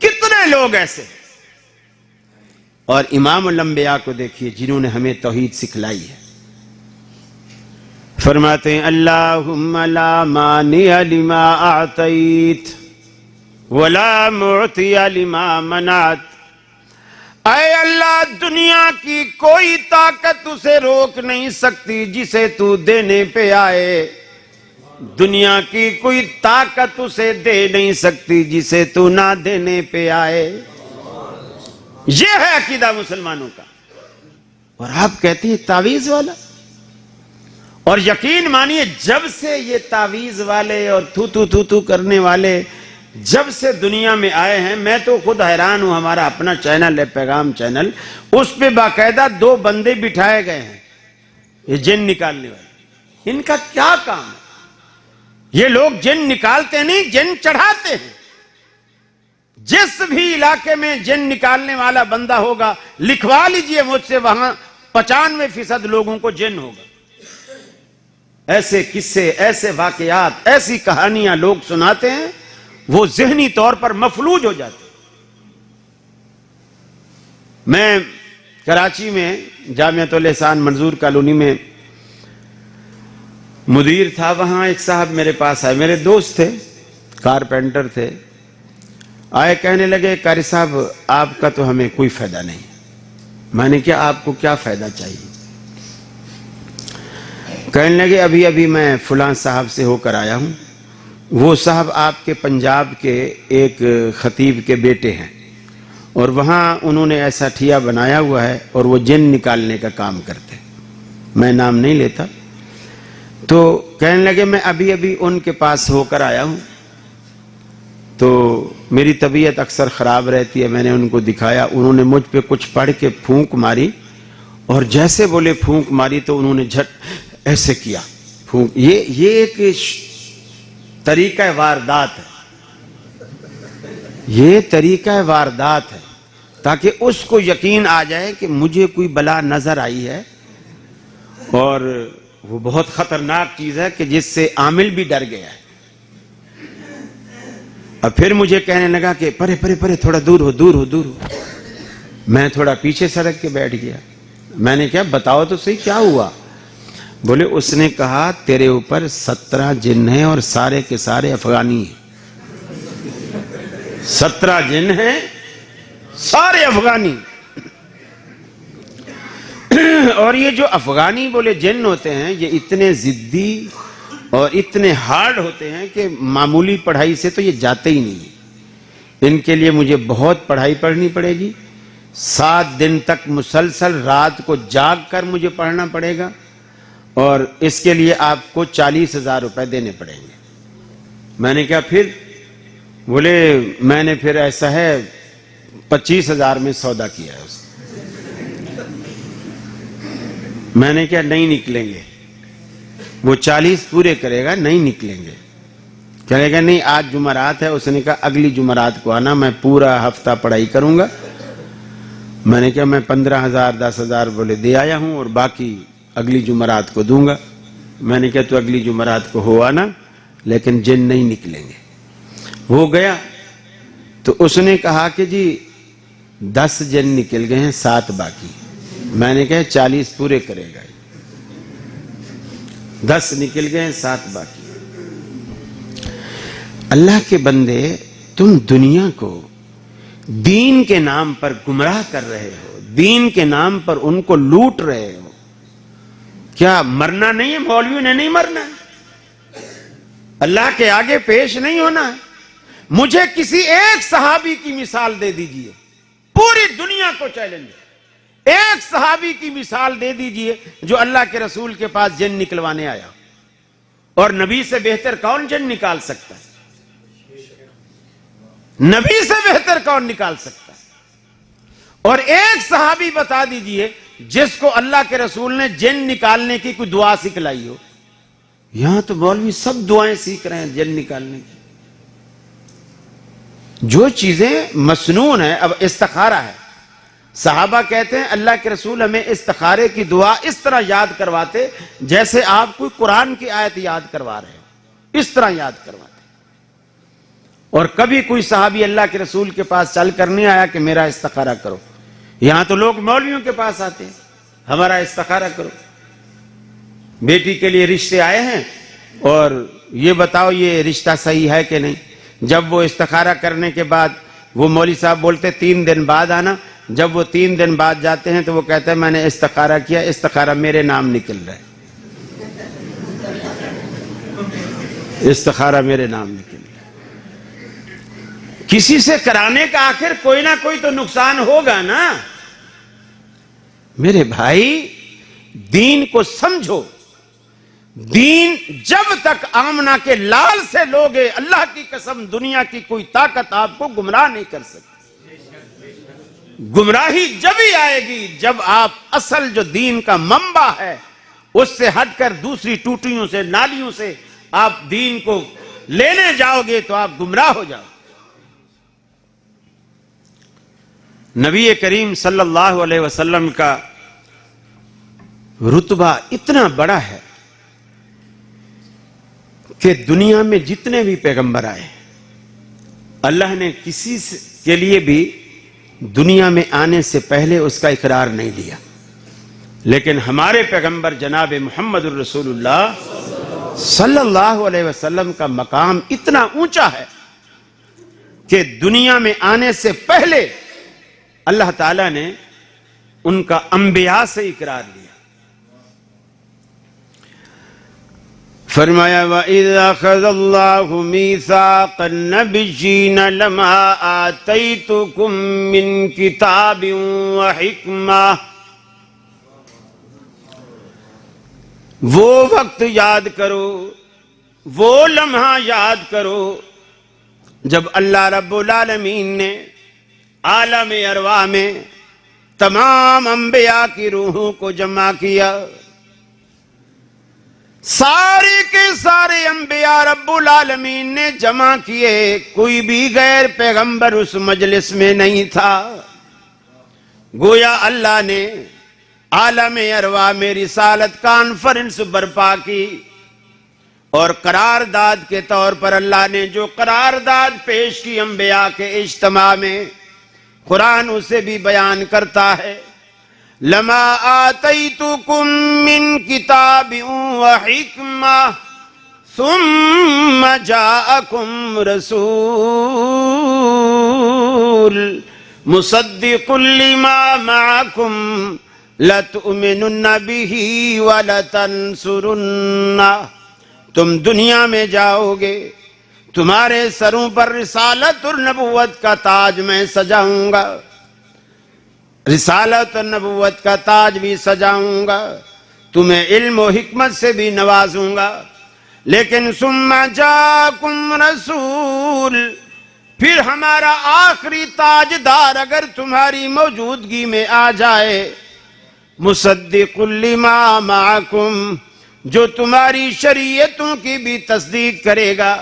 कितने लोग ऐसे। और इमाम लंबिया को देखिए जिन्होंने हमें तौहीद सिखलाई है। फरमाते हैं अल्लाहुम्मा ला मानिअ लिमा आतैत वला मुअतिया लिमा मनात। ऐ अल्लाह, दुनिया की कोई ताकत उसे रोक नहीं सकती जिसे तू देने पे आए, दुनिया की कोई ताकत उसे दे नहीं सकती जिसे तू ना देने पे आए। यह है अकीदा मुसलमानों का। और आप कहते हैं तावीज वाला। और यकीन मानिए जब से ये तावीज वाले और थू करने वाले जब से दुनिया में आए हैं, मैं तो खुद हैरान हूं। हमारा अपना चैनल है, पैगाम चैनल, उस पे बाकायदा 2 बंदे बिठाए गए हैं ये जिन निकालने वाले। इनका क्या काम है? ये लोग जिन निकालते नहीं, जिन चढ़ाते हैं। जिस भी इलाके में जिन निकालने वाला बंदा होगा, लिखवा लीजिए मुझसे, वहां 95% लोगों को जिन होगा। ऐसे किस्से, ऐसे वाकयात, ऐसी कहानियां लोग सुनाते हैं, वो ज़हनी तौर पर मफलूज हो जाते। मैं कराची में जामियातुल एहसान मंजूर कॉलोनी में मुदीर था। वहां एक साहब मेरे पास आए, मेरे दोस्त थे, कारपेंटर थे। आए, कहने लगे कारी साहब आपका तो हमें कोई फायदा नहीं। मैंने क्या, आपको क्या फायदा चाहिए? कहने लगे अभी अभी मैं फुलां साहब से होकर आया हूं। वो साहब आपके पंजाब के एक खतीब के बेटे हैं और वहां उन्होंने ऐसा ठिया बनाया हुआ है और वो जिन निकालने का काम करते। मैं नाम नहीं लेता। तो कहने लगे मैं अभी अभी उनके पास होकर आया हूं, तो मेरी तबीयत अक्सर ख़राब रहती है। मैंने उनको दिखाया, उन्होंने मुझ पे कुछ पढ़ के फूंक मारी और जैसे बोले फूंक मारी तो उन्होंने झट ऐसे किया फूंक। ये एक तरीका वारदात है, ये तरीका वारदात है ताकि उसको यकीन आ जाए कि मुझे कोई बला नजर आई है और वो बहुत खतरनाक चीज है कि जिससे आमिल भी डर गया है। अब फिर मुझे कहने लगा कि परे परे परे थोड़ा दूर हो, दूर हो, दूर हो। मैं थोड़ा पीछे सड़क के बैठ गया। मैंने क्या, बताओ तो सही क्या हुआ? बोले उसने कहा तेरे ऊपर 17 जिन्न हैं और सारे के सारे अफगानी हैं। 17 जिन्न हैं, सारे अफगानी। और ये जो अफगानी बोले जिन्न होते हैं ये इतने जिद्दी और इतने हार्ड होते हैं कि मामूली पढ़ाई से तो ये जाते ही नहीं। इनके लिए मुझे बहुत पढ़ाई पढ़नी पड़ेगी। 7 दिन तक मुसलसल रात को जाग कर मुझे पढ़ना पड़ेगा और इसके लिए आपको 40,000 रुपए देने पड़ेंगे। मैंने क्या फिर? बोले मैंने फिर ऐसा है 25,000 में सौदा किया है उसको। मैंने क्या, नहीं निकलेंगे। वो 40 पूरे करेगा, नहीं निकलेंगे। कहेगा नहीं आज जुमरात है। उसने कहा अगली जुमरात को आना, मैं पूरा हफ्ता पढ़ाई करूंगा। मैंने क्या, मैं 15,000 10,000 बोले दे आया हूं और बाकी अगली जुमरात को दूंगा। मैंने क्या, तो अगली जुमरात को हो आना, लेकिन जिन नहीं निकलेंगे। वो गया तो उसने कहा कि जी 10 जिन निकल गए हैं, 7 बाकी। मैंने कहा 40 पूरे करेगा। 10 निकल गए, 7 बाकी। अल्लाह के बंदे, तुम दुनिया को दीन के नाम पर गुमराह कर रहे हो, दीन के नाम पर उनको लूट रहे हो। क्या मरना नहीं है? मौलवियों ने नहीं मरना है, अल्लाह के आगे पेश नहीं होना है। मुझे किसी एक सहाबी की मिसाल दे दीजिए, पूरी दुनिया को चैलेंज। एक सहाबी की मिसाल दे दीजिए जो अल्लाह के रसूल के पास जिन निकलवाने आया। और नबी से बेहतर कौन जिन निकाल सकता है? नबी से बेहतर कौन निकाल सकता है? और एक सहाबी बता दीजिए जिसको अल्लाह के रसूल ने जिन निकालने की कोई दुआ सिखलाई हो। यहां तो मौलवी सब दुआएं सीख रहे हैं जिन निकालने की। जो चीजें मसनून है, अब इस्तिखारा है। सहाबा कहते हैं अल्लाह के रसूल हमें इस्तिखारे की दुआ इस तरह याद करवाते जैसे आप कोई कुरान की आयत याद करवा रहे हो, इस तरह याद करवाते। और कभी कोई सहाबी अल्लाह के रसूल के पास चल कर नहीं आया कि मेरा इस्तिखारा करो। यहां तो लोग मौलवियों के पास आते हैं, हमारा इस्तिखारा करो। बेटी के लिए रिश्ते आए हैं और ये बताओ ये रिश्ता सही है कि नहीं। जब वो इस्तिखारा करने के बाद वो मौलवी साहब बोलते 3 दिन बाद आना। जब वो 3 दिन बाद जाते हैं तो वो कहते हैं मैंने इस्तिखारा किया, इस्तिखारा मेरे नाम निकल रहा है, इस्तिखारा मेरे नाम निकल रहा है। किसी से कराने का आखिर कोई ना कोई तो नुकसान होगा ना। मेरे भाई, दीन को समझो। दीन जब तक आमना के लाल से लोगे, अल्लाह की कसम दुनिया की कोई ताकत आपको गुमराह नहीं कर सकती। गुमराही जब ही आएगी जब आप असल जो दीन का मंबा है उससे हटकर दूसरी टूटियों से, नालियों से आप दीन को लेने जाओगे तो आप गुमराह हो जाओगे। नबी करीम सल्लल्लाहु अलैहि वसल्लम का रुतबा इतना बड़ा है कि दुनिया में जितने भी पैगंबर आए, अल्लाह ने किसी के लिए भी दुनिया में आने से पहले उसका इकरार नहीं लिया। लेकिन हमारे पैगंबर जनाब मोहम्मद रसूलुल्लाह सल्लल्लाहु अलैहि वसल्लम का मकाम इतना ऊंचा है कि दुनिया में आने से पहले अल्लाह ताला ने उनका अंबिया से इकरार लिया। फरमाया व इज़ अख़ज़ल्लाहु मीसाक़न नबिय्यीन लमा आतैतुकुम मिन किताबिन व हिक्मा। वो वक्त याद करो, वो लम्हा याद करो जब अल्लाह रब्बुल आलमीन ने आलम अरवा में तमाम अंबिया की रूहों को जमा किया। सारे के सारे अंबिया रब्बुल आलमीन ने जमा किए, कोई भी गैर पैगंबर उस मजलिस में नहीं था। गोया अल्लाह ने आलम अरवा में रिसालत कॉन्फ्रेंस बर्पा की और करारदाद के तौर पर अल्लाह ने जो करारदाद पेश की अंबिया के इज्तिमा में, कुरान उसे भी बयान करता है। लमा आतैतुकुम मिन किताबिन व हिक्मा सुम्मा जाअकुम रसूल मुसद्दिकुल लिमा मअकुम लतुमिनुन्न बिही व लतंसुरुन्ना। तुम दुनिया में जाओगे, तुम्हारे सरों पर रिसालत और नबुव्वत का ताज मैं सजाऊंगा, रिसालत और नबुव्वत का ताज भी सजाऊंगा, तुम्हें इल्म और हिकमत से भी नवाजूंगा। लेकिन सुम्मा जाकुम रसूल, फिर हमारा आखिरी ताजदार अगर तुम्हारी मौजूदगी में आ जाए, मुसद्दिकुल लिमा माकुम, जो तुम्हारी शरीयतों की भी तस्दीक करेगा,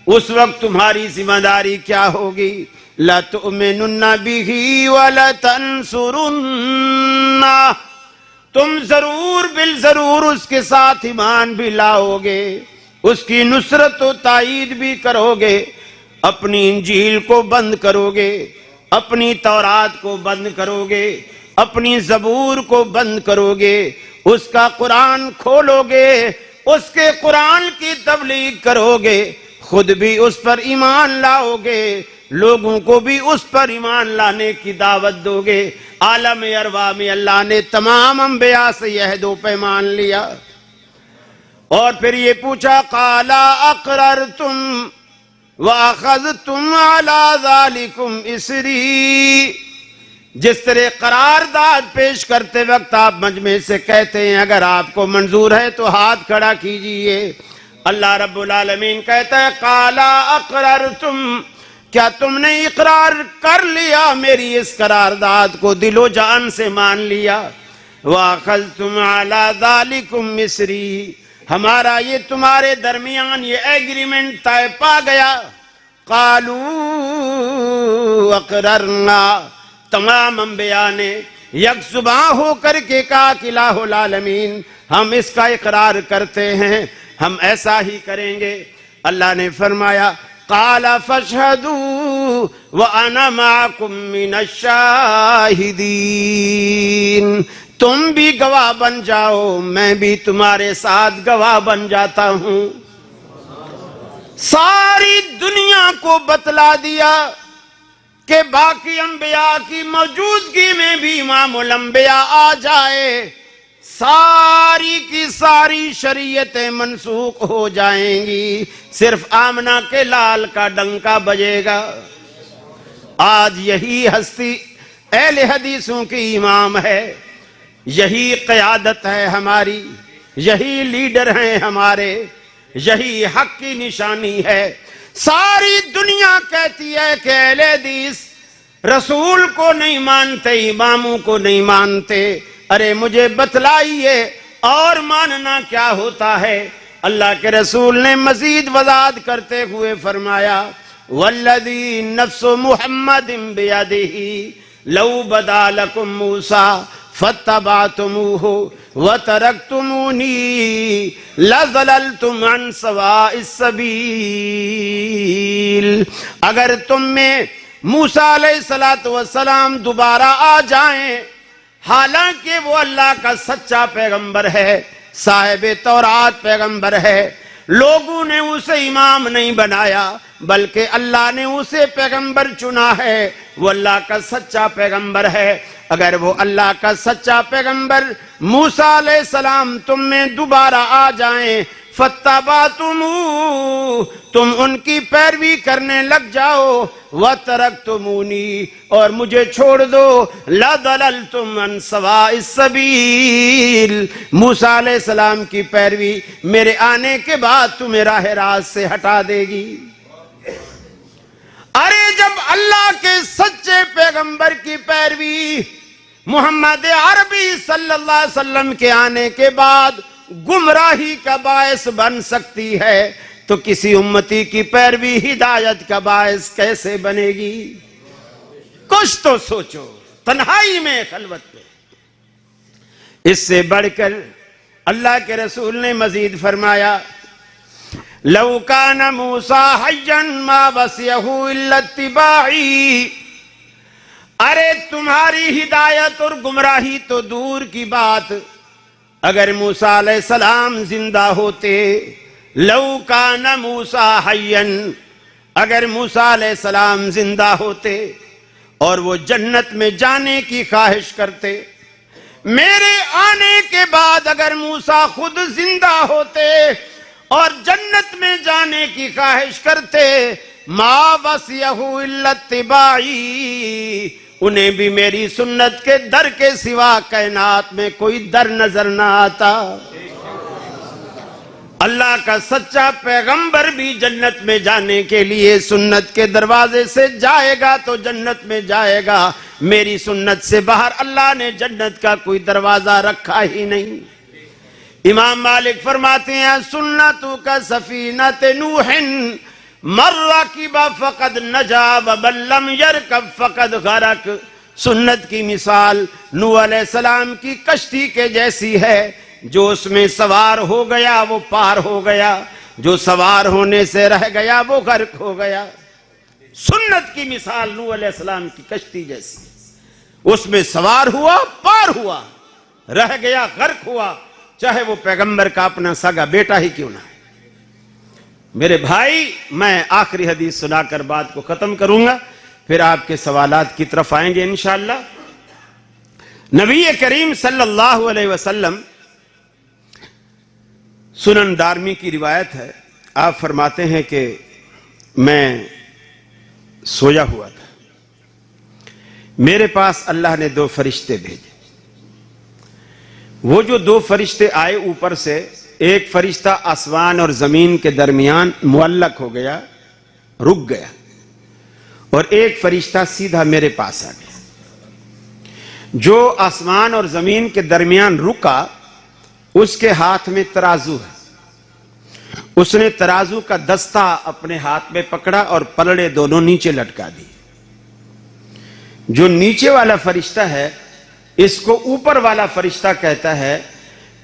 उस वक्त तुम्हारी जिम्मेदारी क्या होगी? ला तुमिनुन्ना बिही व ला तंसुरुन्ना, तुम जरूर बिल जरूर उसके साथ ईमान भी लाओगे, उसकी नुसरत व ताईद भी करोगे, अपनी इंजील को बंद करोगे, अपनी तौरात को बंद करोगे, अपनी ज़बूर को बंद करोगे, उसका कुरान खोलोगे, उसके कुरान की तबलीग करोगे, खुद भी उस पर ईमान लाओगे, लोगों को भी उस पर ईमान लाने की दावत दोगे। आलम अरवा में अल्लाह ने तमाम अंबिया से यह दो पैमान लिया और फिर ये पूछा, काला अक़ररतुम व अख़ज़तुम अला ज़ालिकुम इसरी। जिस तरह करारदाद पेश करते वक्त आप मजमे से कहते हैं अगर आपको मंजूर है तो हाथ खड़ा कीजिए, अल्लाह रब्बुल आलमीन कहता है काला अक़ररतुम, क्या तुमने इकरार कर लिया मेरी इस करारदाद को, दिलो जान से मान लिया। वअख़ज़तुम अला ज़ालिकुम मिस्री, हमारा ये तुम्हारे दरमियान ये एग्रीमेंट तय पा गया। क़ालू अक़ररना, तमाम अंबिया ने यकजुबां होकर के कहा कि इलाहुल आलमीन, हम इसका इकरार करते हैं, हम ऐसा ही करेंगे। अल्लाह ने फरमाया काला फशहदू व अना माकुम मिनश शाहिदीन, तुम भी गवाह बन जाओ, मैं भी तुम्हारे साथ गवाह बन जाता हूं। सारी दुनिया को बतला दिया कि बाकी अंबिया की मौजूदगी में भी इमामुल अंबिया आ जाए, सारी की सारी शरीयतें मनसूख हो जाएंगी, सिर्फ आमना के लाल का डंका बजेगा। आज यही हस्ती अहले हदीसों की इमाम है, यही क़यादत है हमारी, यही लीडर हैं हमारे, यही हक की निशानी है। सारी दुनिया कहती है कि अहले हदीस रसूल को नहीं मानते, इमामों को नहीं मानते। अरे मुझे बतलाइए और मानना क्या होता है। अल्लाह के रसूल ने मजीद वज़ाहत करते हुए फरमाया, वल्लज़ी नफ्सु मुहम्मदिन बियदिही लौ बदा लकुम मूसा फत्तबअतुमूहु व तरक्तुमूनी लज़लल्तुम अन सवाइस सबील। अगर तुम में मूसा अलैहिस्सलाम दोबारा आ जाएं, हालांकि वो अल्लाह का सच्चा पैगंबर है, साहिब तौरात पैगंबर है, लोगों ने उसे इमाम नहीं बनाया बल्कि अल्लाह ने उसे पैगंबर चुना है, वो अल्लाह का सच्चा पैगंबर है। अगर वो अल्लाह का सच्चा पैगंबर मूसा अलैहिस्सलाम तुम में दोबारा आ जाएं, फत्तबातुमू, तुम उनकी पैरवी करने लग जाओ, व तरकतुमूनी, और मुझे छोड़ दो, लदललतुम अन सवाइस सबील, मूसा अलैहिस्सलाम की पैरवी मेरे आने के बाद तुम्हें राह रास्त से हटा देगी। अरे जब अल्लाह के सच्चे पैगंबर की पैरवी मोहम्मद अरबी सल्लल्लाहु अलैहि वसल्लम के आने के बाद गुमराही का बायस बन सकती है, तो किसी उम्मती की पैरवी हिदायत का बायस कैसे बनेगी? कुछ तो सोचो, तन्हाई में, खलवत पे। इससे बढ़कर अल्लाह के रसूल ने मजीद फरमाया, लौ कान मूसा हय्यन मा वसियहु इल्ला इत्तिबाई, अरे तुम्हारी हिदायत और गुमराही तो दूर की बात, अगर मूसा अलैहिस्सलाम जिंदा होते, लौ कान मूसा हय्यन, अगर मूसा अलैहिस्सलाम जिंदा होते और वो जन्नत में जाने की ख्वाहिश करते, मेरे आने के बाद अगर मूसा खुद जिंदा होते और जन्नत में जाने की ख्वाहिश करते, मा वसियहु इल्ला इत्तिबाई, उन्हें भी मेरी सुन्नत के दर के सिवा कायनात में कोई दर नजर ना आता। अल्लाह का सच्चा पैगंबर भी जन्नत में जाने के लिए सुन्नत के दरवाजे से जाएगा तो जन्नत में जाएगा, मेरी सुन्नत से बाहर अल्लाह ने जन्नत का कोई दरवाजा रखा ही नहीं। इमाम मालिक फरमाते हैं, सुन्नतु का सफीनत नूहिन मर्रकिबा फकद नजा व बल्लम यरकब फकद गरक, सुन्नत की मिसाल नूह अलैहिस्सलाम की कश्ती के जैसी है, जो उसमें सवार हो गया वो पार हो गया, जो सवार होने से रह गया वो गर्क हो गया। सुन्नत की मिसाल नूह अलैहिस्सलाम की कश्ती जैसी, उसमें सवार हुआ, पार हुआ, रह गया, गर्क हुआ, चाहे वो पैगंबर का अपना सगा बेटा ही क्यों ना। मेरे भाई, मैं आखिरी हदीस सुनाकर बात को खत्म करूंगा, फिर आपके सवालात की तरफ आएंगे इंशाअल्लाह। नबी करीम सल्लल्लाहु अलैहि वसल्लम, सुनन दारमी की रिवायत है, आप फरमाते हैं कि मैं सोया हुआ था, मेरे पास अल्लाह ने दो फरिश्ते भेजे। वो जो दो फरिश्ते आए ऊपर से, एक फरिश्ता आसमान और जमीन के दरमियान मुअल्लक हो गया, रुक गया, और एक फरिश्ता सीधा मेरे पास आ गया। जो आसमान और जमीन के दरमियान रुका, उसके हाथ में तराजू है, उसने तराजू का दस्ता अपने हाथ में पकड़ा और पलड़े दोनों नीचे लटका दी। जो नीचे वाला फरिश्ता है, इसको ऊपर वाला फरिश्ता कहता है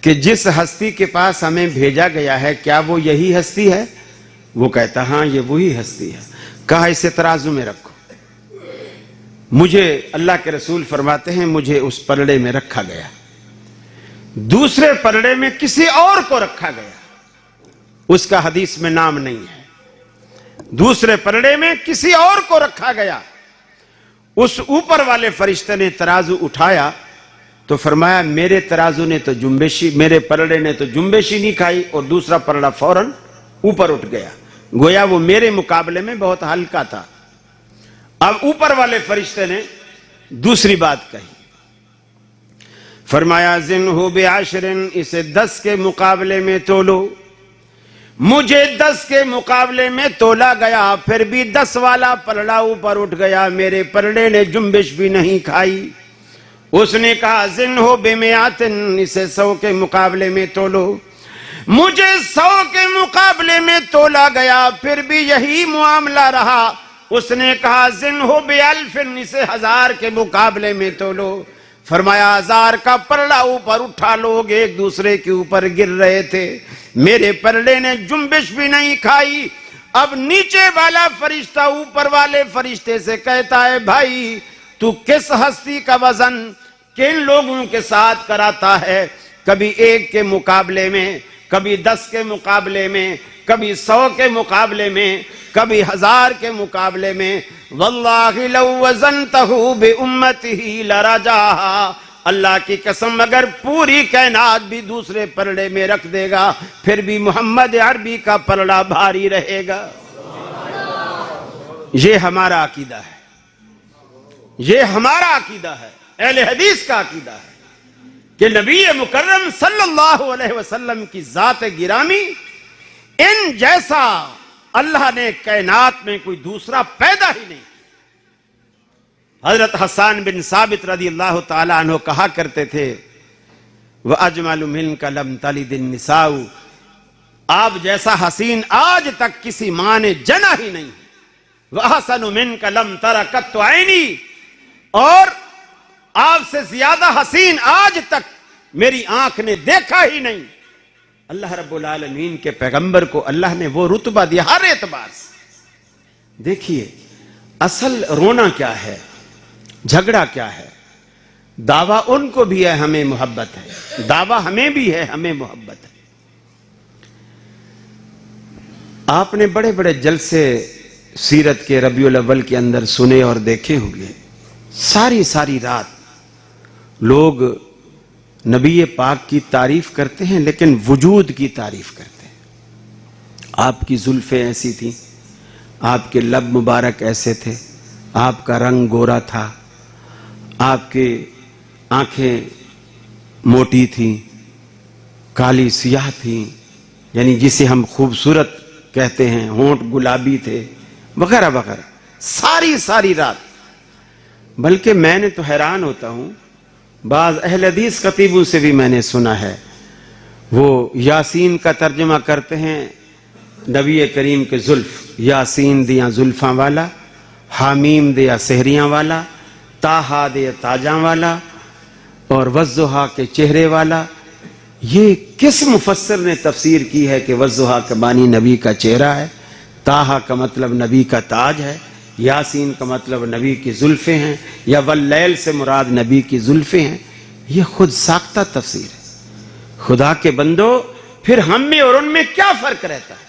कि जिस हस्ती के पास हमें भेजा गया है, क्या वो यही हस्ती है? वो कहता, हाँ ये वही हस्ती है। कहा, इसे तराजू में रखो। मुझे अल्लाह के रसूल फरमाते हैं, मुझे उस पलड़े में रखा गया। दूसरे पलड़े में किसी और को रखा गया, उसका हदीस में नाम नहीं है। दूसरे पलड़े में किसी और को रखा गया। उस ऊपर वाले फरिश्ते ने तराजू उठाया तो फरमाया, मेरे तराजू ने तो जुम्बेशी, मेरे पलड़े ने तो जुम्बेशी नहीं खाई, और दूसरा पलड़ा फौरन ऊपर उठ गया, गोया वो मेरे मुकाबले में बहुत हल्का था। अब ऊपर वाले फरिश्ते ने दूसरी बात कही, फरमाया, जिन्हु बिआशरिन, इसे 10 के मुकाबले में तोलो। मुझे 10 के मुकाबले में तोला गया, फिर भी 10 वाला पलड़ा ऊपर उठ गया, मेरे पलड़े ने जुम्बिश भी नहीं खाई। उसने कहा, जिन्हु बिमिआतिन, इसे 100 के मुकाबले में तोलो। मुझे 100 के मुकाबले में तोला गया, फिर भी यही मामला रहा। उसने कहा, जिन्हु बिअल्फिन, इसे 1000 के मुकाबले में तोलो। फरमाया, 1000 का पलड़ा ऊपर उठा, लोग एक दूसरे के ऊपर गिर रहे थे, मेरे पलड़े ने जुम्बिश भी नहीं खाई। अब नीचे वाला फरिश्ता ऊपर वाले फरिश्ते से कहता है, भाई तू किस हस्ती का वजन किन लोगों के साथ कराता है? कभी 1 के मुकाबले में, कभी 10 के मुकाबले में, कभी 100 के मुकाबले में, कभी 1000 के मुकाबले में। वल्लाहि लौ वज़नतहु बिउम्मतिही लरजाहा, अल्लाह की कसम अगर पूरी कायनात भी दूसरे पलड़े में रख देगा फिर भी मोहम्मद अरबी का पलड़ा भारी रहेगा। ये हमारा अकीदा है, ये हमारा अकीदा है, अहले हदीस का अकीदा है कि नबी मुकर्रम सल्लल्लाहु अलैहि वसल्लम की जात गिरामी, इन जैसा अल्लाह ने कायनात में कोई दूसरा पैदा ही नहीं। हजरत हसन बिन साबित रज़ियल्लाहु ताला अन्हु कहा करते थे, व अजमलु मिनका लम तलिदिन निसाउ, आप जैसा हसीन आज तक किसी मां ने जना ही नहीं। व अहसनु मिनका लम तरा कत्तु ऐनी, और आपसे ज्यादा हसीन आज तक मेरी आंख ने देखा ही नहीं। अल्लाह रब्बुल आलमीन के पैगंबर को अल्लाह ने वो रुतबा दिया हर एतबार से। देखिए असल रोना क्या है, झगड़ा क्या है? दावा उनको भी है हमें मोहब्बत है, दावा हमें भी है हमें मोहब्बत है। आपने बड़े बड़े जलसे सीरत के रबीउल अव्वल के अंदर सुने और देखे होंगे। सारी सारी रात लोग नबी पाक की तारीफ करते हैं, लेकिन वजूद की तारीफ करते हैं। आपकी जुल्फें ऐसी थी, आपके लब मुबारक ऐसे थे, आपका रंग गोरा था, आपके आंखें मोटी थी, काली सियाह थी, यानी जिसे हम खूबसूरत कहते हैं, होंठ गुलाबी थे, वगैरह वगैरह। सारी सारी रात, बल्कि मैंने तो हैरान होता हूं, बाज अहले हदीस खतीबों से भी मैंने सुना है, वो यासीन का तर्जमा करते हैं नबी करीम के जुल्फ, यासीन दिया जुल्फां वाला, हामीम दिया सहरियां वाला, ताहा दिया ताजा वाला, और वज़्ज़ुहा के चेहरे वाला। ये किस मुफस्सिर ने तफसीर की है कि वज़्ज़ुहा का मानी नबी का चेहरा है, ताहा का मतलब नबी का ताज है, यासीन का मतलब नबी की जुल्फें हैं, या वल्लैल से मुराद नबी की जुल्फें हैं। ये खुद साख्ता तफसीर है। खुदा के बंदो, फिर हम में और उनमें क्या फर्क रहता है?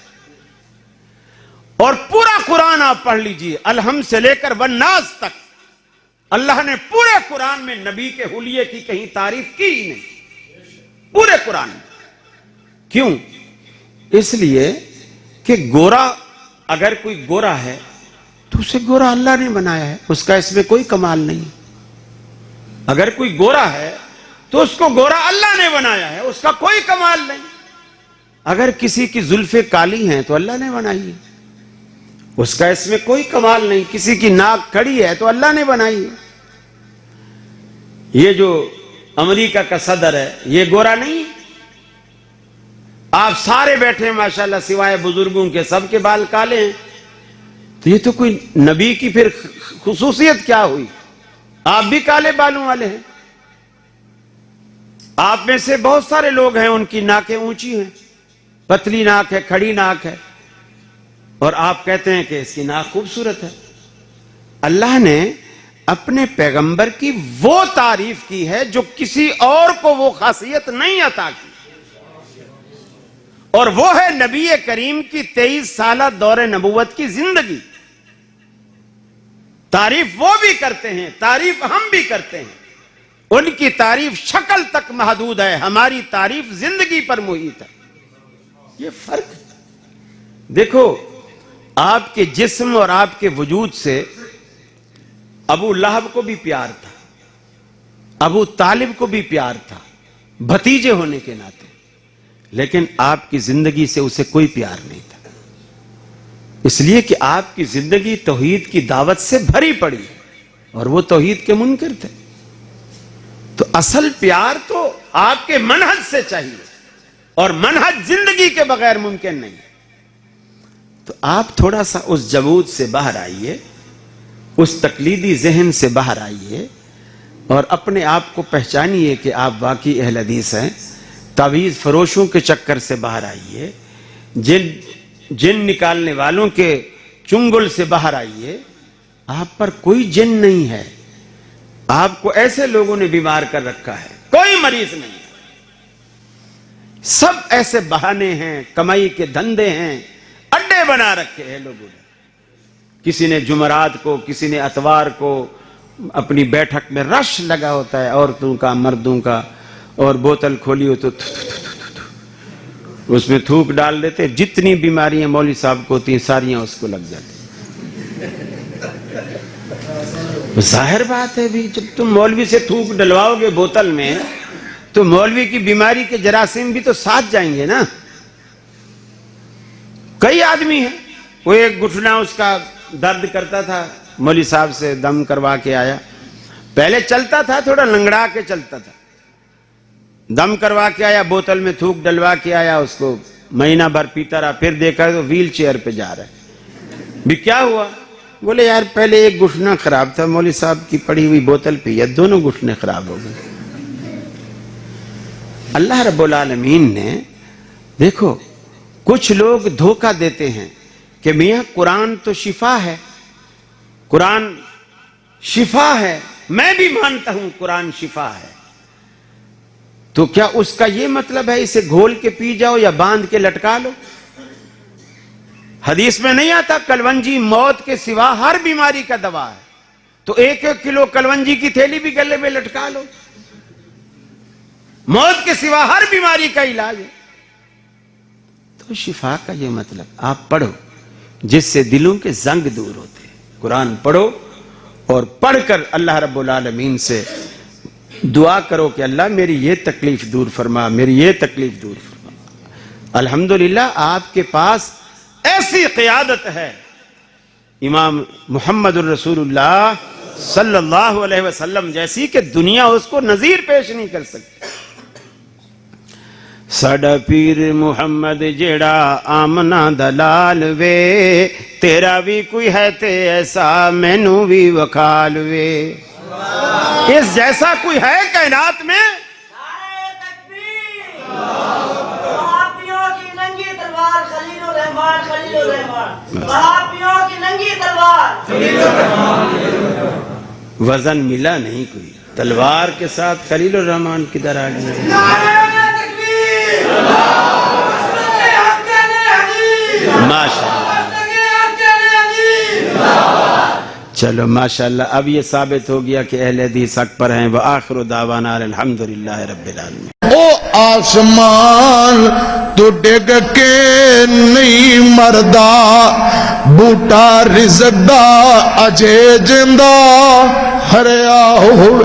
और पूरा कुरान आप पढ़ लीजिए, अलहम से लेकर वन्नास तक, अल्लाह ने पूरे कुरान में नबी के हुलिये की कहीं तारीफ की ही नहीं, पूरे कुरान में। क्यों? इसलिए कि गोरा, अगर कोई गोरा है तो उसे गोरा अल्लाह ने बनाया है, उसका इसमें कोई कमाल नहीं। अगर कोई गोरा है तो उसको गोरा अल्लाह ने बनाया है, उसका कोई कमाल नहीं। अगर किसी की जुल्फे काली हैं तो अल्लाह ने बनाई है, उसका इसमें कोई कमाल नहीं। किसी की नाक कड़ी है तो अल्लाह ने बनाई है। ये जो अमेरिका का सदर है, ये गोरा नहीं। आप सारे बैठे माशाल्लाह, सिवाय बुजुर्गों के, सबके बाल काले हैं। तो ये तो कोई नबी की फिर खुसूसियत क्या हुई? आप भी काले बालों वाले हैं। आप में से बहुत सारे लोग हैं उनकी नाकें ऊंची हैं, पतली नाक है, खड़ी नाक है, और आप कहते हैं कि इसकी नाक खूबसूरत है। अल्लाह ने अपने पैगंबर की वो तारीफ की है जो किसी और को वो खासियत नहीं अता की, और वो है नबी करीम की 23 साल दौरे नबुवत की जिंदगी। तारीफ वो भी करते हैं, तारीफ हम भी करते हैं। उनकी तारीफ शक्ल तक महदूद है, हमारी तारीफ जिंदगी पर मुहित है। ये फर्क देखो, आपके जिस्म और आपके वजूद से अबू लहब को भी प्यार था, अबू तालिब को भी प्यार था, भतीजे होने के नाते, लेकिन आपकी जिंदगी से उसे कोई प्यार नहीं था। इसलिए कि आपकी जिंदगी तौहीद की दावत से भरी पड़ी है और वो तौहीद के मुनकर थे। तो असल प्यार तो आपके मनहज से चाहिए, और मनहज जिंदगी के बगैर मुमकिन नहीं। तो आप थोड़ा सा उस जबूत से बाहर आइए, उस तकलीदी जहन से बाहर आइए, और अपने आप को पहचानिए कि आप वाकई अहले हदीस हैं। तावीज़ फरोशों के चक्कर से बाहर आइए, जिन जिन निकालने वालों के चुंगल से बाहर आइए, आप पर कोई जिन नहीं है। आपको ऐसे लोगों ने बीमार कर रखा है, कोई मरीज नहीं है। सब ऐसे बहाने हैं, कमाई के धंधे हैं, अड्डे बना रखे हैं लोगों ने। किसी ने जुमरात को, किसी ने अतवार को अपनी बैठक में रश लगा होता है, औरतों का, मर्दों का, और बोतल खोली हो तो उसमें थूक डाल देते। जितनी बीमारियां मौलवी साहब को होती हैं सारियां उसको लग जाती। जाहिर बात है भी, जब तुम मौलवी से थूक डलवाओगे बोतल में तो मौलवी की बीमारी के जरासीम भी तो साथ जाएंगे ना। कई आदमी हैं, वो एक घुटना उसका दर्द करता था, मौलवी साहब से दम करवा के आया। पहले चलता था, थोड़ा लंगड़ा के चलता था, दम करवा के आया, बोतल में थूक डलवा के आया, उसको महीना भर पीता रहा। फिर देखा तो व्हील चेयर पे जा रहा है। भी क्या हुआ? बोले यार पहले एक घुटना खराब था, मौलवी साहब की पड़ी हुई बोतल पी, या दोनों घुटने खराब हो गए। अल्लाह रब्बुल आलमीन ने, देखो कुछ लोग धोखा देते हैं कि मियां कुरान तो शिफा है, कुरान शिफा है, मैं भी मानता हूं कुरान शिफा है, तो क्या उसका यह मतलब है इसे घोल के पी जाओ या बांध के लटका लो? हदीस में नहीं आता कलवंजी मौत के सिवा हर बीमारी का दवा है, तो 1-1 किलो कलवंजी की थैली भी गले में लटका लो, मौत के सिवा हर बीमारी का इलाज है। तो शिफा का यह मतलब आप पढ़ो जिससे दिलों के जंग दूर होते। कुरान पढ़ो और पढ़कर अल्लाह रब्बुल आलमीन से दुआ करो कि अल्लाह मेरी ये तकलीफ दूर फरमा, मेरी ये तकलीफ दूर फरमा। अल्हम्दुलिल्लाह आपके पास ऐसी क़ियादत है इमाम मुहम्मदुर रसूलुल्लाह सल्लल्लाहु अलैहि वसल्लम जैसी कि दुनिया उसको नजीर पेश नहीं कर सकती। साडा पीर मुहम्मद जेड़ा आमना दलाल वे, तेरा भी कोई है ते ऐसा मैनू भी वखाल वे। इस जैसा कोई है कायनात में? वजन मिला नहीं कोई, तलवार के साथ खलीलुर रहमान किधर आ गए? माशाअल्लाह, चलो माशाअल्लाह, अब ये साबित हो गया कि अहले हदीस हक पर हैं। व आखिरु दावाना अल्हम्दुलिल्लाहि रब्बिल आलमीन। ओ आसमान तो डिग के नहीं मरदा, बूटा रिज़्क़ दा अजे जिंदा हरिया हुड़